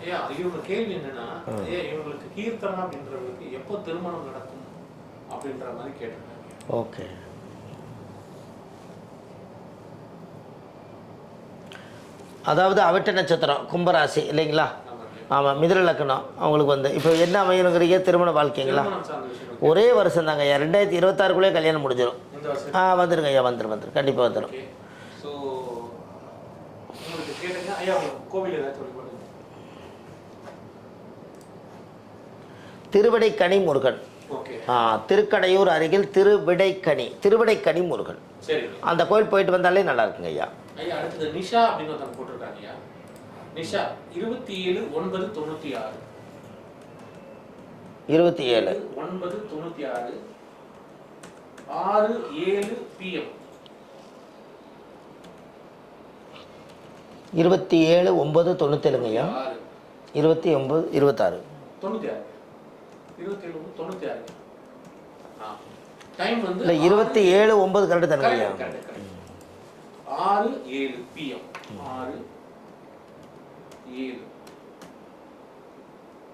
Speaker 3: ஐயா, இவங்க கேள்வி என்னன்னா, ஐயா இவங்களுக்கு கீர்த்தனா அப்படின்றவங்களுக்கு எப்போ திருமணம் நடக்கும் அப்படின்ற மாதிரி கேட்டிருக்காங்க.
Speaker 1: ஓகே. அதாவது அவிட்ட நட்சத்திரம், கும்பராசி இல்லைங்களா? ஆமாம், மிதுன லக்னம். அவங்களுக்கு வந்து இப்போ என்ன அமையணுங்கிறீங்க? திருமண வாழ்க்கைங்களா? ஒரே வருஷம் தாங்க ஐயா, 2026க்குள்ளே கல்யாணம் முடிஞ்சிடும். வந்துடுங்க ஐயா, வந்துடும், கண்டிப்பாக வந்துடும். திருவிடைக்கனி முருகன். திருக்கடையூர் அருகில் திருவிடைக்கனி முருகன். அந்த கோயில் போயிட்டு வந்தாலே நல்லா இருக்குங்க ஐயா.
Speaker 3: ஐயா, அடுத்தது நிஷா அப்படின்னு ஒருத்தவங்க போட்டிருக்காங்க ஐயா. நிஷா 27/9/96.
Speaker 1: 27/9/96
Speaker 3: 6:07 PM.
Speaker 1: 27/9/97 ஐயா.
Speaker 3: 29/26. 27/9/96. டைம் வந்து
Speaker 1: இல்லை 27/9 கரெக்டு தானே ஐயா?
Speaker 3: 6:07 PM. 6:07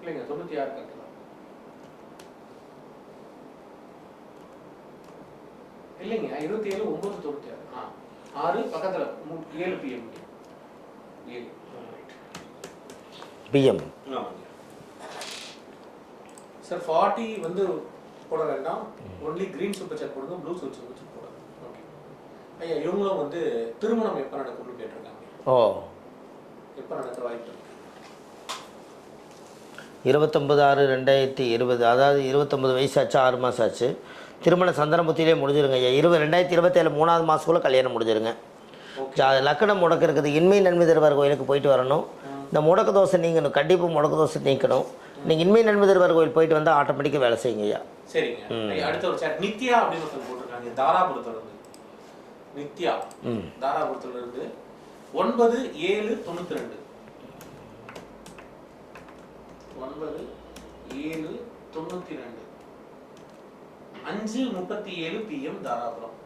Speaker 3: இல்லைங்க 96 கரெக்ட் தான். இல்லைங்க 27/9/96. 6 பக்கத்துல 7 PM. 7
Speaker 1: PM.
Speaker 3: சார் 40 வந்து போட வேண்டாம், ஒன்லி கிரீன் சூப்பர் சாட் போடுங்க, ப்ளூ சூப்பர் சாட் போடுங்க. ஓகே ஐயா, இவங்களும் வந்து திருமணம் எப்போ நடக்கும்னு கேட்டிருக்காங்க.
Speaker 1: ஓ,
Speaker 3: எப்போ நடக்க வாய்ப்பு இருக்கு?
Speaker 1: 29/6/2020, அதாவது 29 வயசாச்சு, 6 மாதம் ஆச்சு. திருமணம் சந்திரமுத்திலே முடிஞ்சிருங்க ஐயா. 2027 3வது மாதத்துக்குள்ளே கல்யாணம் முடிஞ்சிருங்க. லக்கணம் முடக்கு இருக்குது. இன்மை நன்மை தருவார் கோயிலுக்கு போயிட்டு வரணும். இந்த முடக்கு தோசை நீங்கணும், கண்டிப்பாக முடக்கு தோசை நீக்கணும். நீங்கள் இன்மை நன்மை தருவார் கோயில் போயிட்டு வந்தால் ஆட்டோமேட்டிக்காக வேலை செய்யுங்க ஐயா.
Speaker 3: சரிங்க. அடுத்த ஒரு சாட் நித்யா அப்படின்னு ஒருத்தர் போட்டிருக்காங்க, தாராபுரத்துல இருந்து. நித்யா தாராபுரத்துல இருந்து 9/7/92. 9/7/92. 5:37 PM தாராபுரம்.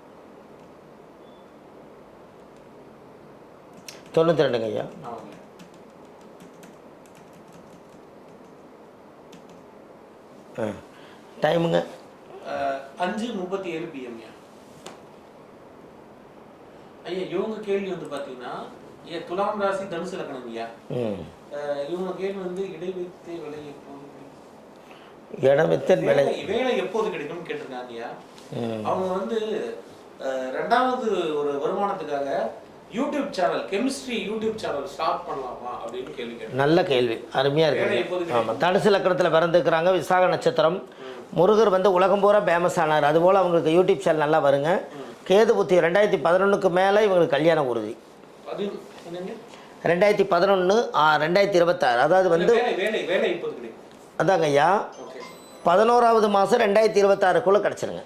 Speaker 1: 92ங்க ஐயா.
Speaker 3: ஆமாங்க.
Speaker 1: டைமுங்க
Speaker 3: 5:37 PM. ஐயா இவங்க கேள்வி வந்து பாத்தீங்கன்னா, துலாம் ராசி தனுசு லக்னம் ஐயா. இவங்க கேள்வி வந்து இடைவெளித்து விலை எப்போது
Speaker 1: இடம் வித்தன் விலை
Speaker 3: வேலை எப்போது கிடைக்கும்னு கேட்டிருக்காங்க ஐயா. அவங்க வந்து 2வது ஒரு வருமானத்துக்காக YouTube channel, chemistry YouTube channel start பண்ணலாமா அப்படின்னு கேள்வி கேட்டாங்க.
Speaker 1: நல்ல கேள்வி, அருமையாக இருக்குது. ஆமாம், தனுசு லக்கணத்தில் பிறந்துக்கிறாங்க, விசாக நட்சத்திரம். முருகர் வந்து உலகம் பூரா ஃபேமஸ் ஆனார். அதுபோல் அவங்களுக்கு யூடியூப் சேனல் நல்லா வருங்க. கேது புத்தி 2011க்கு மேலே இவங்களுக்கு கல்யாணம் உறுதி. 2011 2026, அதாவது வந்து அதாங்க ஐயா 11வது மாதம் 2026க்குள்ளே கிடச்சிருங்க.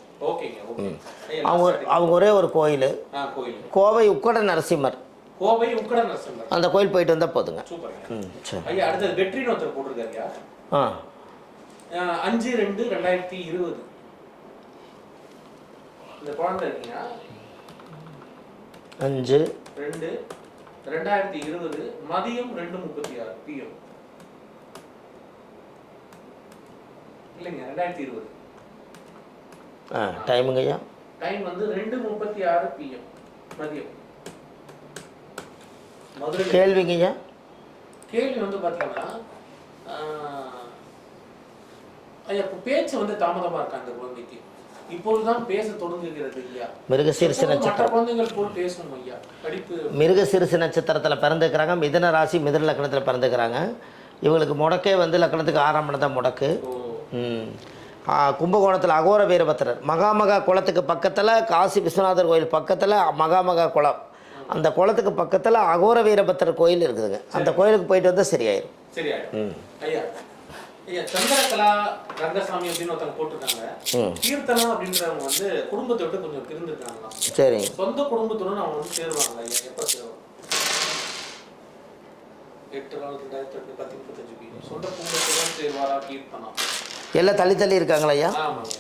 Speaker 1: அவங்க ஒரே ஒரு கோயில், கோவை உக்கட நரசிம்மர். அந்த கோயில் போயிட்டு வந்தால் போதுங்க.
Speaker 3: சரி. அடுத்தது வெற்றின்னு ஒருத்தர் போட்டிருக்காருயா. 5/2/2020. இந்த குழந்தை இருக்கீங்க 5/2/2020 மதியம் 2:36 PM. இல்லைங்க 2020.
Speaker 1: டைமுங்க ஐயா?
Speaker 3: டைம் வந்து 2:36 PM மதியம். மதுரை.
Speaker 1: கேள்விங்க ஐயா?
Speaker 3: கேள்வி வந்து பார்த்தீங்கன்னா, ஐயா பேச்சு வந்து தாமதமாக இருக்கா அந்த குழந்தைக்கு. இப்போதுதான் பேச தொடங்குகிறது ஐயா.
Speaker 1: மிருகசீரிஷ நட்சத்திரம்.
Speaker 3: குழந்தைகள் போல் பேசணும் ஐயா. படிப்பு
Speaker 1: மிருகசீரிஷ நட்சத்திரத்தில் பிறந்துக்கிறாங்க. மிதுன ராசி மிதுன லக்கணத்தில் பிறந்துக்கிறாங்க. இவங்களுக்கு முடக்கே வந்து லக்கணத்துக்கு 6ஆம் இடம் தான் முடக்கு. கும்பகோணத்தில் அகோர வீரபத்திரர் மகாமகா குளத்துக்கு பக்கத்தில், காசி விஸ்வநாதர் கோயில் பக்கத்தில் மகாமகா குளம், அந்த குளத்துக்கு பக்கத்தில் அகோர வீரபத்திரர் கோயில் இருக்குதுங்க. அந்த கோயிலுக்கு போயிட்டு வந்தால் சரியாயிரும்.
Speaker 3: சரியாயிரும் ஐயா. ஐயா சந்திரகலா ரங்கசாமி அப்படின்னு ஒருத்தவங்க போட்டிருக்காங்க. கீர்த்தனா அப்படின்றவங்க வந்து குடும்பத்தை விட்டு கொஞ்சம் பிரிந்துருக்காங்களா?
Speaker 1: சரி.
Speaker 3: சொந்த குடும்பத்துடன் அவங்க வந்து சேருவாங்க ஐயா. எப்போ சேருவாங்க? 8/4/2035 PM. சொந்த குடும்பத்துடன் சேருவாரா கீர்த்தனா?
Speaker 1: எல்லாம் தள்ளி தள்ளி இருக்காங்களா ஐயா?
Speaker 3: ஆமாங்க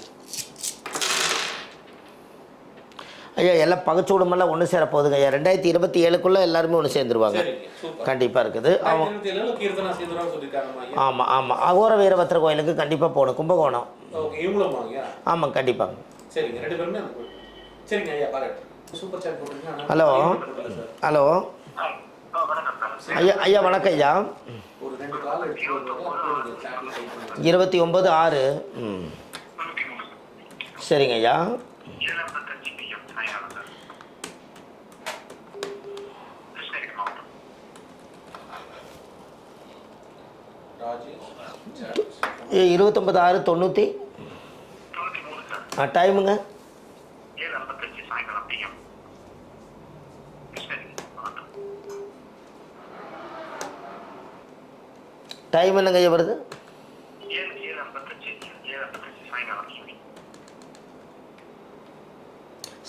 Speaker 1: ஐயா. எல்லாம் பகச்சு குடும்பம்லாம் ஒன்று சேர போகுதுங்க ஐயா. 2027க்குள்ளே எல்லாருமே ஒன்று சேர்ந்துருவாங்க. கண்டிப்பாக இருக்குது. ஆமாம் ஆமாம். அகோர வீரபத்திர கோயிலுக்கு கண்டிப்பாக போகணும், கும்பகோணம். ஆமாம் கண்டிப்பாக. ஹலோ ஹலோ ஐயா. ஐயா வணக்கம் ஐயா. 29/6. சரிங்க ஐயா.
Speaker 3: ராஜேஷ்
Speaker 1: 29/6/90. டைமுங்க
Speaker 2: 7:55 சாயங்காலம் PM.
Speaker 1: டைம் என்னங்க ஐயா வருது?
Speaker 2: 7:55 சாயங்காலம் ஈவினிங்.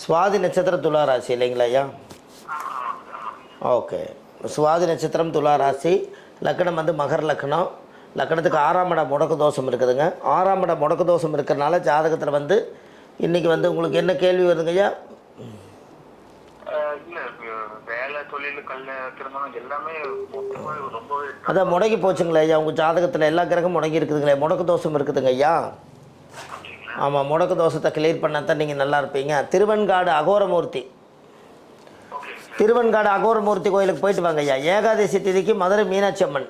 Speaker 1: சுவாதி நட்சத்திரம் துலா ராசி இல்லைங்களா ஐயா? ஓகே. சுவாதி நட்சத்திரம் துலா ராசி, லக்கணம் வந்து மகர லக்கணம். லக்கணத்துக்கு 6ஆம் இடம் முடக்கு தோஷம் இருக்குதுங்க. 6ஆம் இடம் முடக்கு தோஷம் இருக்கிறனால ஜாதகத்தில் வந்து இன்றைக்கி வந்து உங்களுக்கு என்ன கேள்வி வருதுங்க ஐயா?
Speaker 5: இல்ல வேலை தொழில் திருமணம் எல்லாமே ரொம்பவே
Speaker 1: அதான் முடங்கி போச்சுங்களே ஐயா, உங்கள் ஜாதகத்தில் எல்லா கிரகம் முடங்கி இருக்குதுங்களே, முடக்கு தோஷம் இருக்குதுங்க ஐயா. ஆமாம், முடக்கு தோஷத்தை கிளியர் பண்ணாதான் நீங்கள் நல்லா இருப்பீங்க. திருவெண்காடு அகோரமூர்த்தி, திருவெண்காடு அகோரமூர்த்தி கோயிலுக்கு போயிட்டு வாங்க ஐயா. ஏகாதசி திதிக்கு மதுரை மீனாட்சி அம்மன்,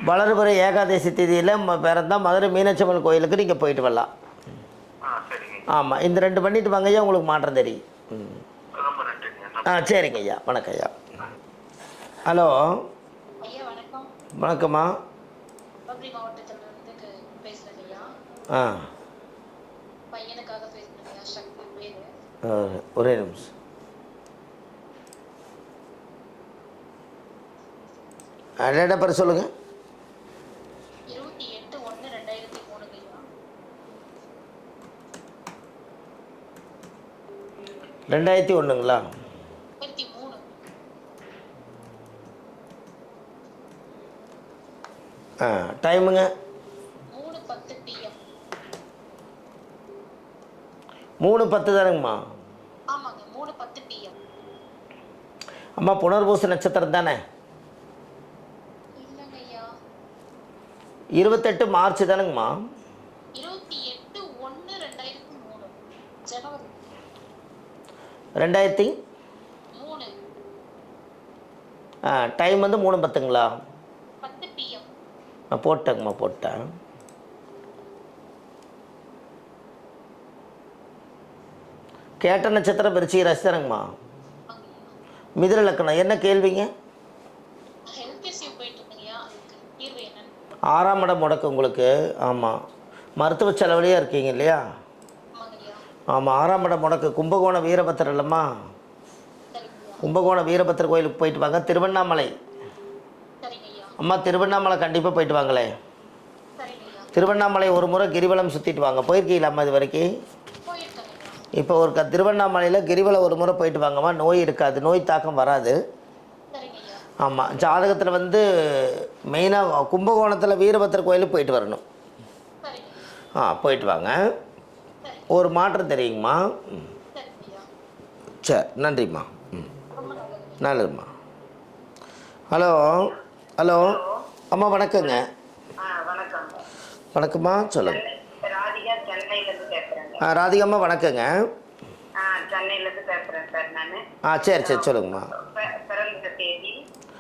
Speaker 1: வளர்புறை ஏகாதசி திதியில் பிறந்தால் மதுரை மீனாட்சி அம்மன் கோயிலுக்கு நீங்கள் போயிட்டு வரலாம். ஆமாம், இந்த 2 பண்ணிட்டு வாங்க ஐயா, உங்களுக்கு மாற்றம் தெரியும். சரிங்க ஐயா, வணக்கம் ஐயா. ஹலோ,
Speaker 4: ஐயா வணக்கம்.
Speaker 1: வணக்கம்மா.
Speaker 4: பக்ரி மாவட்டத்திலிருந்து பேசுகிறேன் ஐயா. பையனுக்காக பேசுகிறேன் ஐயா. சக்தி பேர்.
Speaker 1: ஒரே நிமிஷம். டேட்டா பேர் சொல்லுங்கள்.
Speaker 4: 28/1/2003 ஐயா.
Speaker 1: 2001ங்களா?
Speaker 4: 23.
Speaker 1: டைமுங்க?
Speaker 4: 3:10 PM.
Speaker 1: 3:10 தானுங்கம்மா?
Speaker 4: ஆமாங்க, 3:10 PM.
Speaker 1: அம்மா புனர்பூச நட்சத்திரம் தானே?
Speaker 4: இல்லைங்க ஐயா.
Speaker 1: 28 மார்ச் தானுங்கம்மா?
Speaker 4: 28/1/2003 ஜனவரி
Speaker 1: 2003. டைம் வந்து 3:10ங்களா?
Speaker 4: 10 PM.
Speaker 1: போட்டேங்கம்மா, போட்டேன். கேட்ட நட்சத்திரம் விருச்சிக ராசி தானுங்கம்மா? மிதுன லக்கணம். என்ன கேள்விங்க?
Speaker 4: ஹெல்த் இஷ்யூ போயிட்டு இருக்குங்கய்யா, அதுக்கு தீர்வு என்னன்னு?
Speaker 1: 6ஆம் இடம் முடக்கு உங்களுக்கு. ஆமாம், மருத்துவ செலவுலையே இருக்கீங்க இல்லையா?
Speaker 4: ஆமாங்கய்யா.
Speaker 1: ஆமாம், 6ஆம் இடம் முடக்கு. கும்பகோணம் வீரபத்திரம் இல்லைம்மா?
Speaker 4: சரிங்கய்யா.
Speaker 1: கும்பகோணம் வீரபத்திர கோயிலுக்கு போயிட்டு வாங்க. திருவண்ணாமலை.
Speaker 4: சரிங்கய்யா.
Speaker 1: அம்மா திருவண்ணாமலை கண்டிப்பாக போயிட்டு வாங்களே.
Speaker 4: சரிங்கய்யா.
Speaker 1: திருவண்ணாமலை ஒரு முறை கிரிவலம் சுற்றிட்டு வாங்க. போயிருக்கீங்களாம்மா இது வரைக்கும்?
Speaker 4: போயிருக்கேங்கய்யா.
Speaker 1: இப்போ ஒரு திருவண்ணாமலையில் கிரிவலம் ஒரு முறை போயிட்டு வாங்கம்மா. நோய் இருக்காது, நோய் தாக்கம் வராது.
Speaker 4: சரிங்கய்யா.
Speaker 1: ஆமாம், ஜாதகத்தில் வந்து மெயினாக கும்பகோணத்தில் வீரபத்திர கோயிலுக்கு போயிட்டு வரணும்.
Speaker 4: சரிங்கய்யா.
Speaker 1: போயிட்டு வாங்க,
Speaker 4: சரி.
Speaker 1: ஒரு மாற்றம் தெரியுங்கம்மா.
Speaker 4: சரிங்கய்யா.
Speaker 1: சரி, நன்றிம்மா.
Speaker 4: ரொம்ப நல்லது.
Speaker 1: நல்லதும்மா. ஹலோ, ஹலோ அம்மா, வணக்கங்க.
Speaker 2: வணக்கம்.
Speaker 1: வணக்கம்மா, சொல்லுங்கள்.
Speaker 2: ராதிகா சென்னையில இருந்து பேசுறேங்க.
Speaker 1: ராதிகாம்மா வணக்கங்க.
Speaker 2: சென்னையில இருந்து பேசுறேன் சார் நானு.
Speaker 1: சரி சரி, சொல்லுங்கம்மா.
Speaker 2: பிறந்த தேதி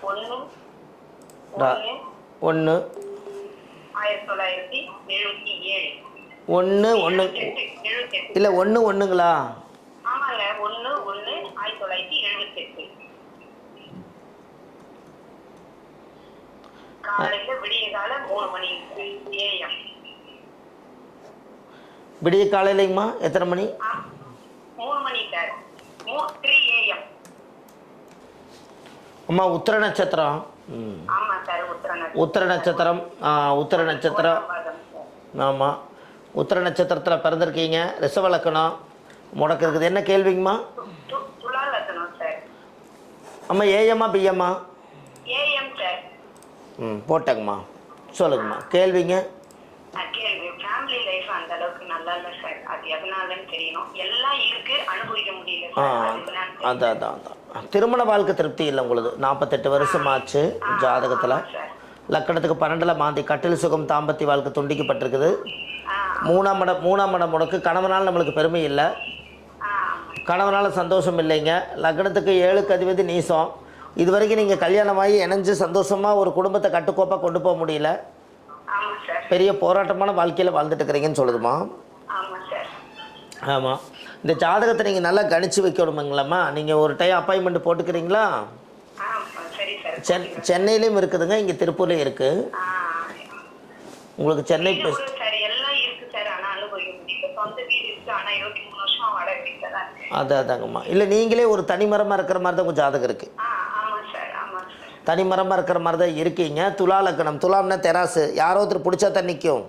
Speaker 2: 1/1/1977.
Speaker 1: 1/1 இல்லை 1/1ங்களா?
Speaker 2: ஆமாங்க, 1/1/1978. காலையில விடிய கால 3 மணி AM.
Speaker 1: விடிய காலையிலைங்கம்மா எத்தனை மணி?
Speaker 2: 3 மணி சார். 3 AM.
Speaker 1: அம்மா உத்திர நட்சத்திரம்.
Speaker 2: ஆமா சார்,
Speaker 1: உத்திர நட்சத்திரம். உத்திர நட்சத்திரம். ஆமாம், உத்திர நட்சத்திரத்தில் பிறந்திருக்கீங்க. ரிஷப லக்கணம் முடக்கு இருக்குது. என்ன கேள்விங்கம்மா?
Speaker 2: துலா லக்னம் சார்.
Speaker 1: அம்மா ஏஎம்மா பிஎம்மா?
Speaker 2: AM sir.
Speaker 1: போட்டேங்கம்மா, சொல்லுங்கம்மா கேள்விங்க.
Speaker 2: கேள்வி, ஃபேமிலி லைஃப் அந்த அளவுக்கு நல்லா இல்லை சார். அது எதனாலன்னு தெரியணும். எல்லாம் இருக்கு, அனுபவிக்க முடியல சார்.
Speaker 1: அதான் திருமண வாழ்க்கை திருப்தி இல்லை உங்களுக்கு. 48 வருஷம் ஆச்சு ஜாதகத்தில். லக்கணத்துக்கு 12ல் மாந்தி. கட்டில் சுகம் தாம்பத்திய வாழ்க்கை துண்டிக்கப்பட்டிருக்குது. 3ஆம் இடம் முடக்கு. கணவனால் நம்மளுக்கு பெருமை இல்லை, கணவனால் சந்தோஷம் இல்லைங்க. லக்னத்துக்கு 7க்கு அதிபதி நீசம். இது வரைக்கும் நீங்கள் கல்யாணமாகி இணைஞ்சு சந்தோஷமாக ஒரு குடும்பத்தை கட்டுக்கோப்பாக கொண்டு போக முடியல. பெரிய போராட்டமான வாழ்க்கையில் வாழ்ந்துட்டு இருக்கிறீங்கன்னு சொல்லுதுமா. ஆமாம், இந்த ஜாதகத்தை நீங்கள் நல்லா கணிச்சு வைக்கணுமுங்களாம்மா. நீங்கள் ஒரு டைம் அப்பாயின்மெண்ட் போட்டுக்கிறீங்களா? சென்னையிலையும் இருக்குதுங்க, இங்கே திருப்பூர்லேயும் இருக்குது. உங்களுக்கு சென்னை அதாங்கம்மா. இல்லை நீங்களே ஒரு தனிமரமாக இருக்கிற மாதிரி தான் உங்கள் ஜாதகம் இருக்குது. தனிமரமாக இருக்கிற மாதிரி தான் இருக்கீங்க. துலா லக்கணம். துலாம்னா தெராசு. யாரோ ஒருத்தர் பிடிச்சா தான் நிற்கும்,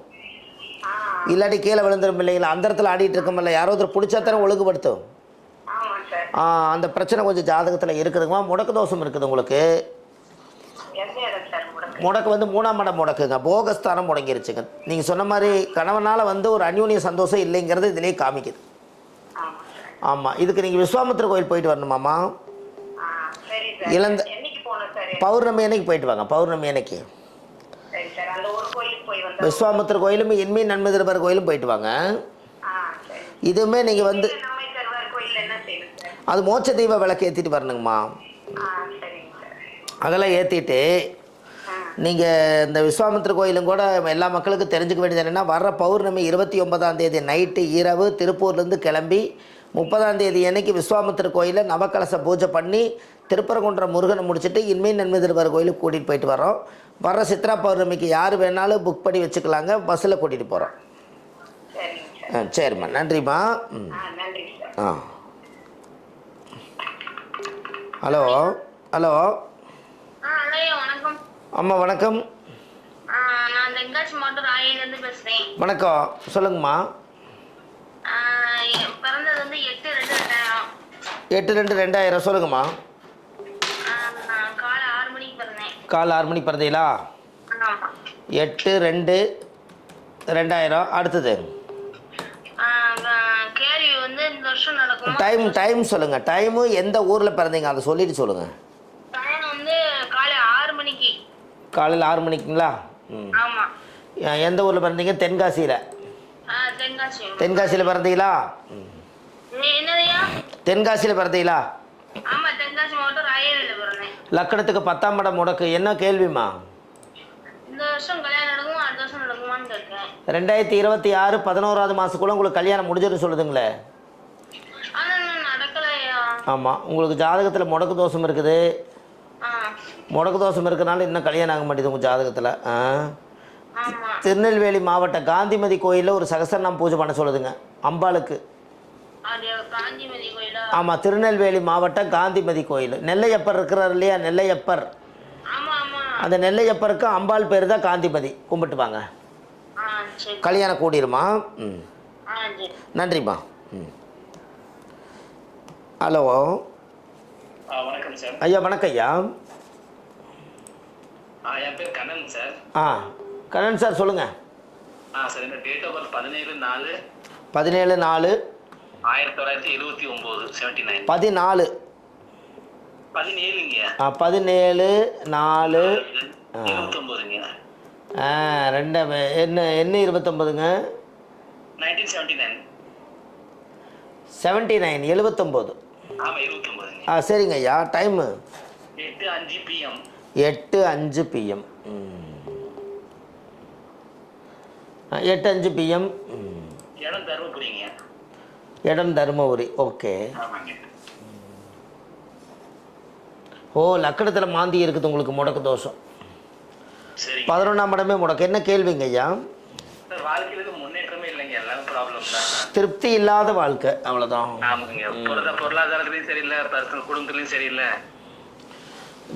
Speaker 1: இல்லாட்டி கீழே விழுந்துரும் இல்லைங்களா? அந்த இடத்துல ஆடிட்டு இருக்கோம்ல, யாரோ ஒருத்தர் பிடிச்சா தானே ஒழுங்குபடுத்தும். அந்த பிரச்சனை கொஞ்சம் ஜாதகத்தில் இருக்குதுங்கம்மா. முடக்கு தோஷம் இருக்குது உங்களுக்கு. முடக்கு வந்து 3ஆம் இடம் முடக்குங்க, போகஸ்தானம் முடங்கிருச்சுங்க. நீங்கள் சொன்ன மாதிரி கணவனால் வந்து ஒரு அந்யோன்ய சந்தோஷம் இல்லைங்கிறது இதிலே காமிக்குது.
Speaker 2: ஆமா சார்.
Speaker 1: ஆமாம், இதுக்கு நீங்கள் விஸ்வாமித்திர கோயில் போயிட்டு வரணுமாம்மா.
Speaker 2: சரி சார்.
Speaker 1: இளந்த
Speaker 2: என்னைக்கு போகணும் சார்?
Speaker 1: பௌர்ணமி அன்னைக்கு போயிட்டு வாங்க. பௌர்ணமி அன்னைக்கு
Speaker 2: சரி சார். அந்த ஒரு கோயிலுக்கு போய் வந்து
Speaker 1: விஸ்வாமித்திர கோயிலும் என்மீன் நன்மை திருப்பர் கோயிலும் போயிட்டு வாங்க.
Speaker 2: சரி.
Speaker 1: இதுவுமே நீங்கள் வந்து
Speaker 2: நம்மை தருவார் கோயில்ல என்ன செய்யணும் சார்?
Speaker 1: அது மோட்ச தீப விளக்கு ஏற்றிட்டு வரணுங்கம்மா.
Speaker 2: சரிங்க சார்.
Speaker 1: அதெல்லாம் ஏற்றிட்டு நீங்கள் இந்த விஸ்வாமித்திர கோயிலும் கூட எல்லா மக்களுக்கும் தெரிஞ்சுக்க வேண்டியது என்னென்னா, வர்ற பௌர்ணமி 29ஆம் தேதி நைட்டு இரவு திருப்பூர்லேருந்து கிளம்பி 30ஆம் தேதி அன்னைக்கு விஸ்வாமித்திர கோயிலில் நவக்கலச பூஜை பண்ணி திருப்பரங்குன்றம் முருகனை முடிச்சுட்டு இன்மீன் நன்மை திருப்பர் கோயிலுக்கு கூட்டிகிட்டு போயிட்டு வரோம். வர்ற சித்ரா பௌர்ணமிக்கு யார் வேணாலும் புக் பண்ணி வச்சுக்கலாங்க, பஸ்ஸில் கூட்டிகிட்டு போகிறோம்.
Speaker 2: சரிங்க சார்.
Speaker 1: சரிம்மா, நன்றிம்மா.
Speaker 2: நன்றி சார்.
Speaker 1: ஹலோ ஹலோ
Speaker 8: ஹலோ, வணக்கம்.
Speaker 1: அம்மா வணக்கம்.
Speaker 8: நான் தென்காசி மாவட்டம் ராயிலிருந்து பேசுறேன்.
Speaker 1: வணக்கம், சொல்லுங்கம்மா.
Speaker 8: பிறந்தது வந்து 8/2/2000.
Speaker 1: 8/2/2000 சொல்லுங்கம்மா.
Speaker 8: காலை 6 மணிக்கு பிறந்தேன்.
Speaker 1: காலை 6 மணிக்கு பிறந்தீங்களா?
Speaker 8: ஆமா.
Speaker 1: 8/2/2000. அடுத்தது
Speaker 8: கேள்வி வந்து இந்த வருஷம் நடக்கும்.
Speaker 1: டைம் சொல்லுங்கள். டைமு எந்த ஊரில் பிறந்தீங்க அதை சொல்லிட்டு சொல்லுங்கள்.
Speaker 8: டைம் வந்து காலை 6 மணிக்கு.
Speaker 1: காலையில் 6 மணிக்குங்களா?
Speaker 8: ஆமா.
Speaker 1: எந்த ஊரில் பிறந்தீங்க? தென்காசியில்.
Speaker 8: தென்காசி.
Speaker 1: தென்காசியில் பிறந்தீங்களா?
Speaker 8: என்னதையா?
Speaker 1: தென்காசியில் பிறந்தீங்களா?
Speaker 8: ஆமா, தென்காசி மாவட்டம் ராயிலிருந்து பிறந்தேன்.
Speaker 1: லக்கணத்துக்கு 10ஆம் இடம் முடக்கு. என்ன கேள்விம்மா?
Speaker 8: இந்த வருஷம் கல்யாணம் நடக்கும், அடுத்த வருஷம் நடக்குமான்னு கேட்கிறேன்.
Speaker 1: 2026 11ஆவது மாதத்துக்குள்ள உங்களுக்கு கல்யாணம் முடிஞ்சிடும் சொல்லுதுங்களே.
Speaker 8: நடக்கலையா?
Speaker 1: ஆமாம், உங்களுக்கு ஜாதகத்தில் முடக்கு தோஷம் இருக்குது. முடக்கு தோஷம் இருக்கிறனால இன்னும் கல்யாணம் ஆக மாட்டேது உங்கள் ஜாதகத்தில். திருநெல்வேலி மாவட்ட காந்திமதி கோயிலில் ஒரு சகசரநாம பூஜை பண்ண சொல்லுதுங்க அம்பாளுக்கு.
Speaker 8: காந்திமதி கோயிலா?
Speaker 1: ஆமாம், திருநெல்வேலி மாவட்டம் காந்திமதி கோயில். நெல்லையப்பர் இருக்கிறார் இல்லையா, நெல்லையப்பர். அந்த நெல்லையப்பருக்கு அம்பாள் பேர் தான் காந்திமதி. கும்பிட்டு வாங்க, கல்யாணம் கூடிருமா. நன்றிம்மா. ஹலோ.
Speaker 5: வணக்கம் சார்.
Speaker 1: ஐயா வணக்கம் ஐயா.
Speaker 5: என் பேர் கண்ணன் சார்.
Speaker 1: கண்ணன் சார் சொல்லுங்கள்.
Speaker 5: சார் என்ன டேட் ஆஃப் பர்த் 17/4/1979.
Speaker 1: 17/4/1979.
Speaker 5: 17/4/17.
Speaker 1: 29ங்க.
Speaker 5: 1979.
Speaker 1: 79 79.
Speaker 5: ஆமா 29.
Speaker 1: சரிங்க ஐயா. Time
Speaker 5: 8:05 PM.
Speaker 1: 8:05 PM. 8:05 PM.
Speaker 5: இடம் தருமபுரிங்க.
Speaker 1: இடம் தருமபுரி. ஓகே. லக்கணத்தில் மாந்தி இருக்குது உங்களுக்கு, முடக்கு தோஷம். 11ஆம் இடமே முடக்கு. என்ன கேள்விங்க ஐயா?
Speaker 5: வாழ்க்கையில முன்னேற்றமே இல்லைங்க, எல்லாமே ப்ராப்ளம் தான்.
Speaker 1: திருப்தி இல்லாத வாழ்க்கை, அவ்வளோதான்.
Speaker 5: ஆமாங்க, பொருளாதாரத்துலையும் சரியில்லை, குடும்பத்துலையும் சரியில்லை.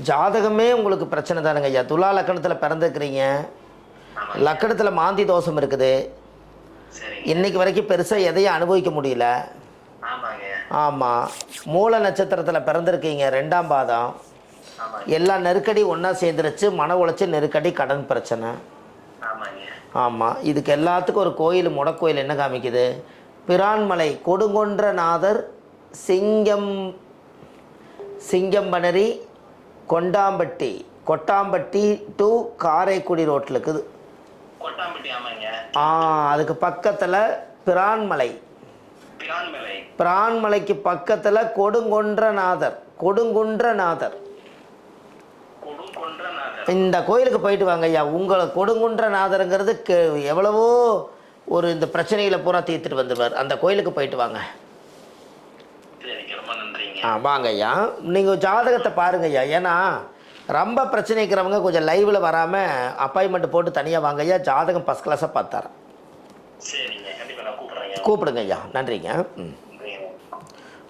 Speaker 1: ஜாதகமே உங்களுக்கு பிரச்சனை தானுங்க ஐயா. துலா லக்கணத்தில் பிறந்திருக்கிறீங்க, லக்கணத்தில் மாந்தி தோஷம் இருக்குது. இன்னைக்கு வரைக்கும் பெருசாக எதையும் அனுபவிக்க முடியல. ஆமாம், மூல நட்சத்திரத்தில் பிறந்திருக்கீங்க, 2ஆம் பாதம். எல்லா நெருக்கடி ஒன்றா சேர்ந்துருச்சு. மன உளைச்சல், நெருக்கடி, கடன் பிரச்சனை. ஆமாம், இதுக்கு எல்லாத்துக்கும் ஒரு கோயில், முடக்கோயில் என்ன காமிக்குது? பிரான்மலை கொடுங்கொன்றநாதர் சிங்கம்பனரி கொட்டாம்பட்டி டு காரைக்குடி ரோட்டில் இருக்குது. அதுக்கு பக்கத்தில் பிரான்மலைக்கு பக்கத்தில் கொடுங்கொன்றநாதர். இந்த கோயிலுக்கு போயிட்டு வாங்க ஐயா. உங்களை கொடுங்குன்றநாதருங்கிறது எவ்வளவோ ஒரு இந்த பிரச்சனைகளை பூரா தீர்த்துட்டு வந்துடுவார். அந்த கோயிலுக்கு போயிட்டு வாங்க. வாங்க ஐயா. நீங்கள் ஜாதகத்தை பாருங்க ஐயா. ஏன்னா ரொம்ப பிரச்சனை இருக்கிறவங்க கொஞ்சம் லைவில் வராமல் அப்பாயின்மெண்ட் போட்டு தனியாக வாங்க ஐயா. ஜாதகம் ஃபஸ்ட் கிளாஸாக பார்த்தாரேன். கூப்பிடுங்க ஐயா. நன்றிங்க.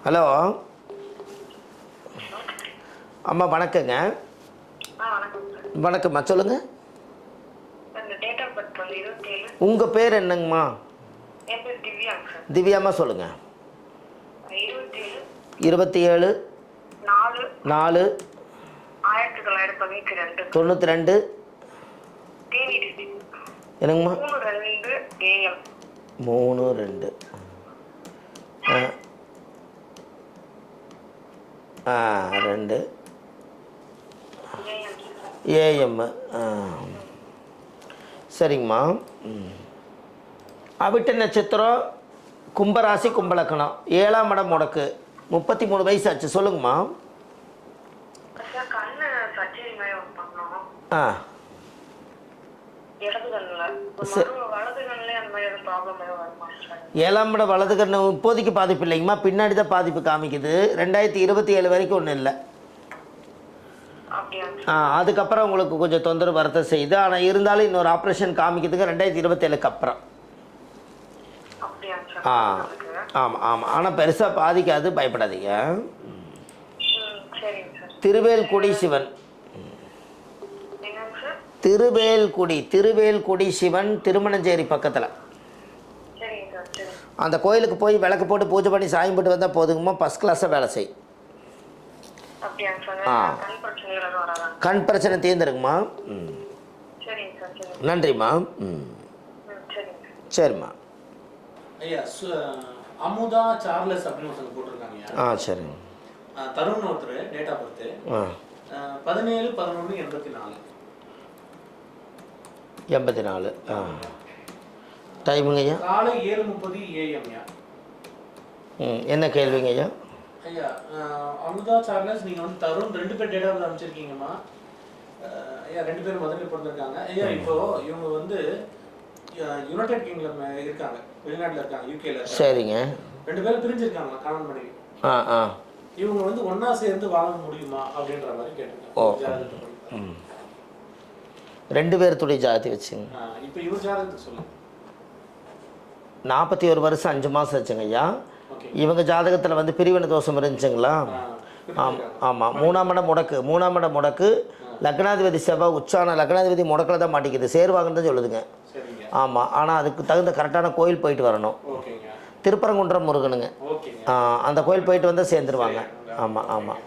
Speaker 1: ஹலோ அம்மா வணக்கங்க. வணக்கம்மா, சொல்லுங்கள். உங்கள் பேர் என்னங்கம்மா? திவ்யாம்மா, சொல்லுங்கள். 27/4/1992.
Speaker 2: தேனி டிஸ்ட்ரிக்ட்.
Speaker 1: என்னங்கம்மா?
Speaker 2: 3:02 AM.
Speaker 1: 3:02 2 AM. சரிங்கம்மா. அவிட்ட நட்சத்திரம், கும்பராசி, கும்பலக்கணம், 7ஆம் இடம் முடக்கு, 33 வயசு ஆச்சு. சொல்லுங்கம்மா.
Speaker 2: சார் கண்ணு சர்ஜரி மாதிரி பண்ணோம்.
Speaker 1: ஆ
Speaker 2: இடது கண்ணுல வலது கண்ணுல அந்த மாதிரி எதுவும் ப்ராப்ளம் எதுவும் வருமா சார்?
Speaker 1: 7ஆம் இடம் வலது கண்ணு இப்போதைக்கு பாதிப்பு இல்லைங்கம்மா, பின்னாடி தான் பாதிப்பு காமிக்குது. 2027 வரைக்கும் ஒன்றும் இல்லை.
Speaker 2: அப்படியா?
Speaker 1: அதுக்கப்புறம் உங்களுக்கு கொஞ்சம் தொந்தரவு வரத்தை செய்யுது. ஆனால் இருந்தாலும் இன்னொரு ஆப்ரேஷன் காமிக்கிறதுக்கு 2027க்கு அப்புறம்.
Speaker 2: அப்படியா சார்?
Speaker 1: ஆமாம் ஆமாம். ஆனால் பெருசாக பாதிக்காது, பயப்படாதீங்க.
Speaker 2: சரிங்க சார்.
Speaker 1: திருவேல்குடி சிவன்.
Speaker 2: என்னங்க சார்?
Speaker 1: திருவேல்குடி சிவன், திருமணஞ்சேரி பக்கத்தில்.
Speaker 2: சரிங்க சார். சரி.
Speaker 1: அந்த கோயிலுக்கு போய் விளக்கு போட்டு பூஜை பண்ணி சாயம் போட்டு வந்தால் போதுங்கம்மா, ஃபஸ்ட் கிளாஸாக வேலை செய்.
Speaker 2: அப்படியாங்க சார்? கண் பிரச்சனைகள் எதுவும் வராதா?
Speaker 1: கண் பிரச்சனை தீர்ந்துருக்குமா?
Speaker 2: சரிங்க சார். சரி.
Speaker 1: நன்றிம்மா.
Speaker 2: சரிங்க.
Speaker 1: சரிம்மா.
Speaker 3: ஐயா அமுதா சார்லஸ் அப்படின்னு ஒருத்தங்க போட்டிருக்காங்க.
Speaker 1: சரிங்க.
Speaker 3: தருண் ஒருத்தர், டேட் ஆஃப் பர்த் 17/11/84.
Speaker 1: 84. டைமுங்க ஐயா?
Speaker 3: காலை 7:30 AM.
Speaker 1: என்ன கேள்விங்க ஐயா?
Speaker 3: ஐயா அமுதா சார்லஸ், நீங்க வந்து தருண் 2 பேர் டேட் ஆஃப் அமைச்சிருக்கீங்கம்மா. ஐயா 2 பேரும் மதுரையில் பிறந்திருக்காங்க. ஐயா இப்போ இவங்க வந்து யுனைடெட் கிங்டம் இருக்காங்க, வெளிநாட்டில் இருக்காங்க, யூகேல. சரிங்க. 2 பேரும் பிரிஞ்சிருக்காங்க கணவன் மனைவி. இவங்க வந்து ஒன்னா சேர்ந்து வாழ முடியுமா அப்படின்ற மாதிரி கேட்டிருக்காங்க.
Speaker 1: 2 பேர்த்துடைய ஜாதகத்தை வச்சுங்க.
Speaker 3: இப்போ இவர் ஜாதகத்தை சொல்லுங்க.
Speaker 1: 41 வருஷம் 5 மாதம் ஆச்சுங்க ஐயா. இவங்க ஜாதகத்தில் வந்து பிரிவினை தோஷம் இருந்துச்சுங்களா? ஆமாம். 3ஆம் இடம் முடக்கு, லக்னாதிபதி செவ்வாய் உச்சான லக்னாதிபதி முடக்கில் தான் மாட்டிக்குது, சேருவாங்கன்னு தான் சொல்லுதுங்க. ஆமாம். ஆனால் அதுக்கு தகுந்த கரெக்டான கோயில் போயிட்டு வரணும். திருப்பரங்குன்றம் முருகனுங்க. அந்த கோயில் போயிட்டு வந்தால் சேர்ந்துருவாங்க. ஆமாம் ஆமாம்.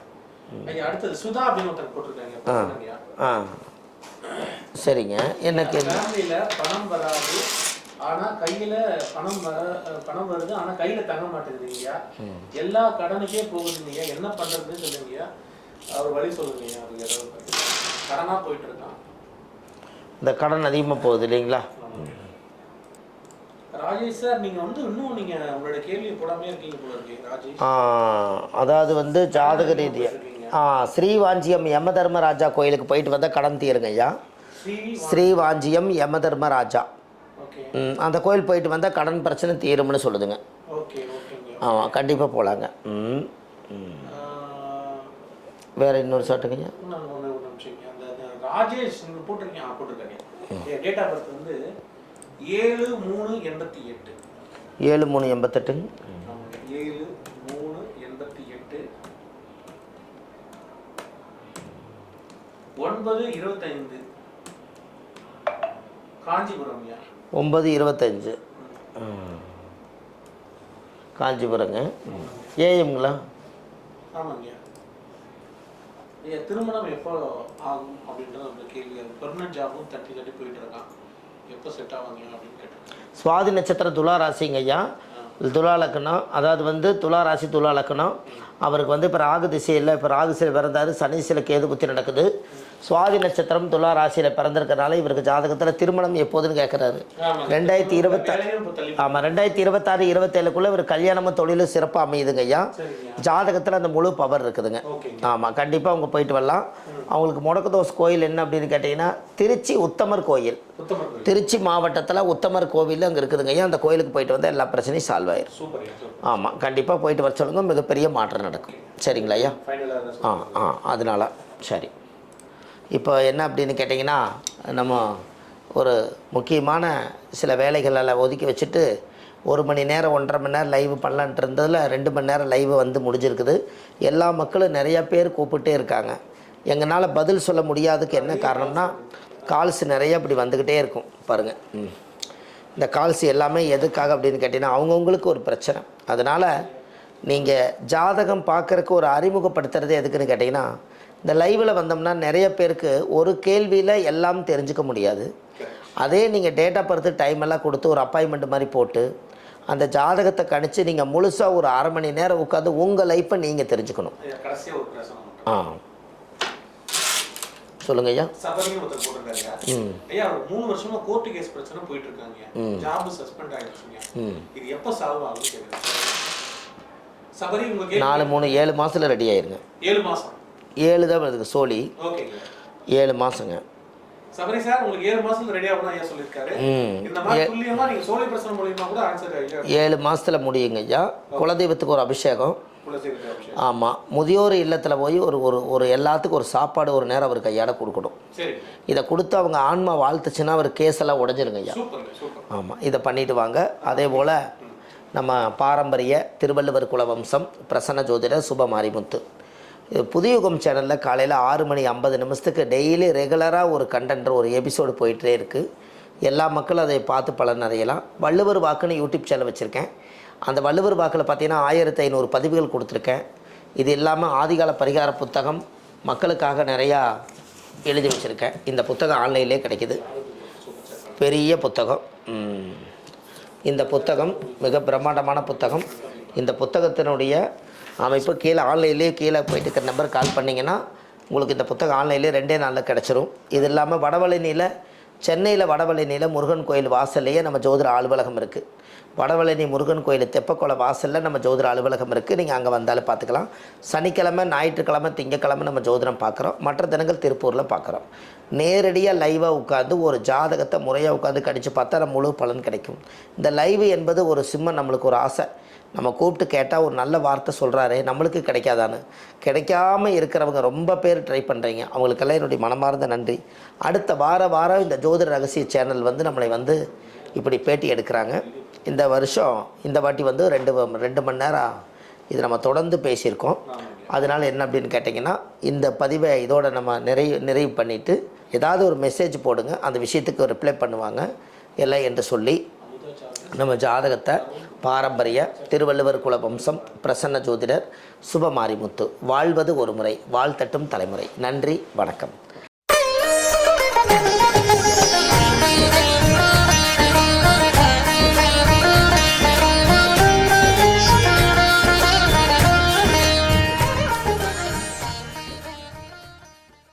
Speaker 1: சரிங்க. என்ன கேள்வி?
Speaker 3: பணம் வராது, ஆனா கையில பணம் வருது, ஆனா கையில தங்க மாட்டேங்குதுங்க. எல்லா கடனுக்கே போகுதுங்க. என்ன பண்றதுன்னு சொல்லுங்க. அவர் வழி சொல்லுங்க. அது ஏதாவது கடனா போயிட்டு இருக்கான்.
Speaker 1: இந்த கடன் அதிகமாக போகுது இல்லைங்களா?
Speaker 3: ராஜேஷ் சார், நீங்க வந்து இன்னும் நீங்க உங்களோட கேள்வியை போடாமே இருக்கீங்க போல இருக்கு ராஜேஷ்.
Speaker 1: அதாவது வந்து ஜாதக ரீதியா ஸ்ரீவாஞ்சியம் யமதர்மராஜா கோயிலுக்கு போயிட்டு வந்தால் கடன் தீருங்க ஐயா. ஸ்ரீவாஞ்சியம் யமதர்மராஜா, அந்த கோயில் போயிட்டு வந்தால் கடன் பிரச்சனை தீரும்னு சொல்லுதுங்க. ஆமாம், கண்டிப்பாக போகலாங்க. வேற இன்னொரு சாட்டுங்க.
Speaker 3: ராஜேஷ் நீங்க போட்டிருக்கீங்க. டேட் ஆஃப் பர்த் வந்து 7/3/88.
Speaker 1: 7/3/88.
Speaker 3: 7/3/88. 9/25 காஞ்சிபுரம்.
Speaker 1: 9/25 காஞ்சிபுரங்க. ஏஎம்ங்களா?
Speaker 3: ஆமாங்க. திருமணம் எப்போ ஆகும் அப்படின்றது அந்த கேள்வி. பெர்மனன்ட் ஜாபும் தட்டி போயிட்டு இருக்கான். எப்போ செட் ஆவாங்க அப்படின்னு கேட்டேன்.
Speaker 1: சுவாதி நட்சத்திரம் துலா ராசிங்க ஐயா. துலா லக்னம், அதாவது வந்து துலா ராசி துலா லக்னம். அவருக்கு வந்து இப்போ ராகு திசையில், இப்போ ராகு திசையில் பிறந்தாரு, சனி திசையில் கேது புத்தி நடக்குது. சுவாதி நட்சத்திரம் துலா ராசியில் பிறந்திருக்கிறனால இவருக்கு ஜாதகத்தில் திருமணம் எப்போதுன்னு கேட்குறாரு. 2026 ஆமாம் 2026 27க்குள்ளே இவர் கல்யாணமும் தொழிலும் சிறப்பாக அமையுதுங்க ஐயா. ஜாதகத்தில் அந்த முழு பவர் இருக்குதுங்க. ஆமாம், கண்டிப்பாக அவங்க போயிட்டு வரலாம். அவங்களுக்கு முடக்கு தோஷ கோயில் என்ன அப்படின்னு கேட்டிங்கன்னா, திருச்சி உத்தமர் கோயில், திருச்சி மாவட்டத்தில் உத்தமர் கோவில் அங்கே இருக்குதுங்க ஐயா. அந்த கோயிலுக்கு போயிட்டு வந்தால் எல்லா பிரச்சனையும் சால்வ் ஆயிடும். ஆமாம், கண்டிப்பாக போயிட்டு வர சொல்லுங்க, மிகப்பெரிய மாற்றம் நடக்கும். சரிங்களா ஐயா? அதனால சரி. இப்போ என்ன அப்படின்னு கேட்டிங்கன்னா, நம்ம ஒரு முக்கியமான சில வேலைகளெல்லாம் ஒதுக்கி வச்சுட்டு 1 மணி நேரம் 1.5 மணி நேரம் லைவ் பண்ணலான்ட்டு இருந்ததில் 2 மணி நேரம் லைவ் வந்து முடிஞ்சிருக்குது. எல்லா மக்களும் நிறையா பேர் கூப்பிட்டே இருக்காங்க. எங்களால் பதில் சொல்ல முடியாததுக்கு என்ன காரணம்னா, கால்ஸ் நிறைய இப்படி வந்துக்கிட்டே இருக்கும் பாருங்கள். இந்த கால்ஸ் எல்லாமே எதுக்காக அப்படின்னு கேட்டிங்கன்னா, அவங்கவுங்களுக்கு ஒரு பிரச்சனை. அதனால் நீங்கள் ஜாதகம் பார்க்குறக்கு ஒரு அறிமுகப்படுத்துறது எதுக்குன்னு கேட்டிங்கன்னா, இந்த லைவில் வந்தோம்னா நிறைய பேருக்கு ஒரு கேள்வியில் எல்லாம் தெரிஞ்சுக்க முடியாது. அதே நீங்கள் டேட்டா பர்த்து டைம் எல்லாம் கொடுத்து ஒரு அப்பாயின்மெண்ட் மாதிரி போட்டு அந்த ஜாதகத்தை கணிச்சு நீங்கள் முழுசாக ஒரு 1/2 மணி நேரம் உட்காந்து உங்கள் லைஃப்பை நீங்கள் தெரிஞ்சுக்கணும்.
Speaker 3: கடைசியாக ஒரு பிரச்சனை
Speaker 1: சொல்லுங்க ஐயா.
Speaker 3: சபரின்னு ஒருத்தர் போட்டிருக்காங்க. ஐயா ஒரு 3 வருஷமா கோர்ட்டு கேஸ் பிரச்சனை போயிட்டு இருக்காங்க. ஜாப் சஸ்பெண்ட் ஆயிடுச்சுங்க. இது எப்போ சால்வ் ஆகும்னு கேக்குறேன். சபரி உங்க
Speaker 1: 4-3-7 மாசத்துல ரெடி ஆயிருங்க.
Speaker 3: 7 மாசம்.
Speaker 1: 7 தான் வருது சோலி.
Speaker 3: ஓகேங்க.
Speaker 1: 7 மாசங்க.
Speaker 3: சபரி சார் உங்களுக்கு 7 மாசத்துல ரெடி ஆகணும் ஐயா சொல்லிருக்காரு. இந்த மாதிரி துல்லியமா நீங்க சோலி பிரச்சனை மூலமா கூட ஆன்சர் ஐயா
Speaker 1: 7 மாசத்துல முடியுங்க ஐயா. குலதெய்வத்துக்கு ஒரு அபிஷேகம். ஆமாம், முதியோர் இல்லத்தில் போய் ஒரு எல்லாத்துக்கும் ஒரு சாப்பாடு ஒரு நேரம் அவர் கையாட கொடுக்கணும். இதை கொடுத்து அவங்க ஆன்மா வாழ்த்துச்சுன்னா அவர் கேஸெல்லாம் உடஞ்சிருங்க ஐயா. ஆமாம், இதை பண்ணிட்டு வாங்க. அதே போல் நம்ம பாரம்பரிய திருவள்ளுவர் குலவம்சம் பிரசன்ன ஜோதிடர் சுப மாரிமுத்து புதுயுகம் சேனலில் காலையில் 6:50 டெய்லி ரெகுலராக ஒரு கண்டென்ட் ஒரு எபிசோடு போயிட்டே இருக்குது. எல்லா மக்களும் அதை பார்த்து பலன் அடையலாம். வள்ளுவர் வாக்குன்னு யூடியூப் சேனல் வச்சுருக்கேன். அந்த வள்ளுவர் வாக்கில் பார்த்தீங்கன்னா 1500 பதிவுகள் கொடுத்துருக்கேன். இது இல்லாமல் ஆதிகால பரிகார புத்தகம் மக்களுக்காக நிறையா எழுதி வச்சுருக்கேன். இந்த புத்தகம் ஆன்லைன்லேயே கிடைக்கிது. பெரிய புத்தகம். இந்த புத்தகம் மிக பிரம்மாண்டமான புத்தகம். இந்த புத்தகத்தினுடைய அமைப்பு கீழே ஆன்லைன்லேயே கீழே போயிட்டு இருக்கிற நம்பர் கால் பண்ணிங்கன்னா உங்களுக்கு இந்த புத்தகம் ஆன்லைன்லேயே 2 நாளில் கிடச்சிரும். இது இல்லாமல் வடவழனியில் சென்னையில் வடவழனியில் முருகன் கோயில் வாசல்லையே நம்ம ஜோதிட அலுவலகம் இருக்குது. வடவழனி முருகன் கோயில் தெப்பக்குள வாசலில் நம்ம ஜோதிட அலுவலகம் இருக்குது. நீங்கள் அங்கே வந்தாலும் பார்த்துக்கலாம். சனிக்கிழமை, ஞாயிற்றுக்கிழமை, திங்கக்கிழமை நம்ம ஜோதிடம் பார்க்குறோம். மற்ற தினங்கள் திருப்பூரில் பார்க்குறோம். நேரடியாக லைவாக உட்காந்து ஒரு ஜாதகத்தை முறையாக உட்காந்து கடித்து பார்த்தா நம்ம முழு பலன் கிடைக்கும். இந்த லைவு என்பது ஒரு சிம்மம். நம்மளுக்கு ஒரு ஆசை, நம்ம கூப்பிட்டு கேட்டால் ஒரு நல்ல வார்த்தை சொல்கிறாரு, நம்மளுக்கு கிடைக்காதான்னு. கிடைக்காமல் இருக்கிறவங்க ரொம்ப பேர் ட்ரை பண்ணுறீங்க. அவங்களுக்கெல்லாம் என்னுடைய மனமார்ந்த நன்றி. அடுத்த வாரம் இந்த ஜோதிட ரகசிய சேனல் நம்மளை இப்படி பேட்டி எடுக்கிறாங்க. இந்த வருஷம் இந்த வாட்டி 2 மணி நேரம் இது நம்ம தொடர்ந்து பேசியிருக்கோம். அதனால் என்ன அப்படின்னு கேட்டிங்கன்னா, இந்த பதிவை இதோட நம்ம நிறைவு பண்ணிவிட்டு ஏதாவது ஒரு மெசேஜ் போடுங்க, அந்த விஷயத்துக்கு ரிப்ளை பண்ணுவாங்க எல்லாம் என்று சொல்லி நம்ம ஜாதகத்தை பாரம்பரிய திருவள்ளுவர் குலவம்சம் பிரசன்ன ஜோதிடர் சுப மாரிமுத்து வாழ்வது ஒரு முறை வாழ்த்தட்டும் தலைமுறை. நன்றி, வணக்கம்.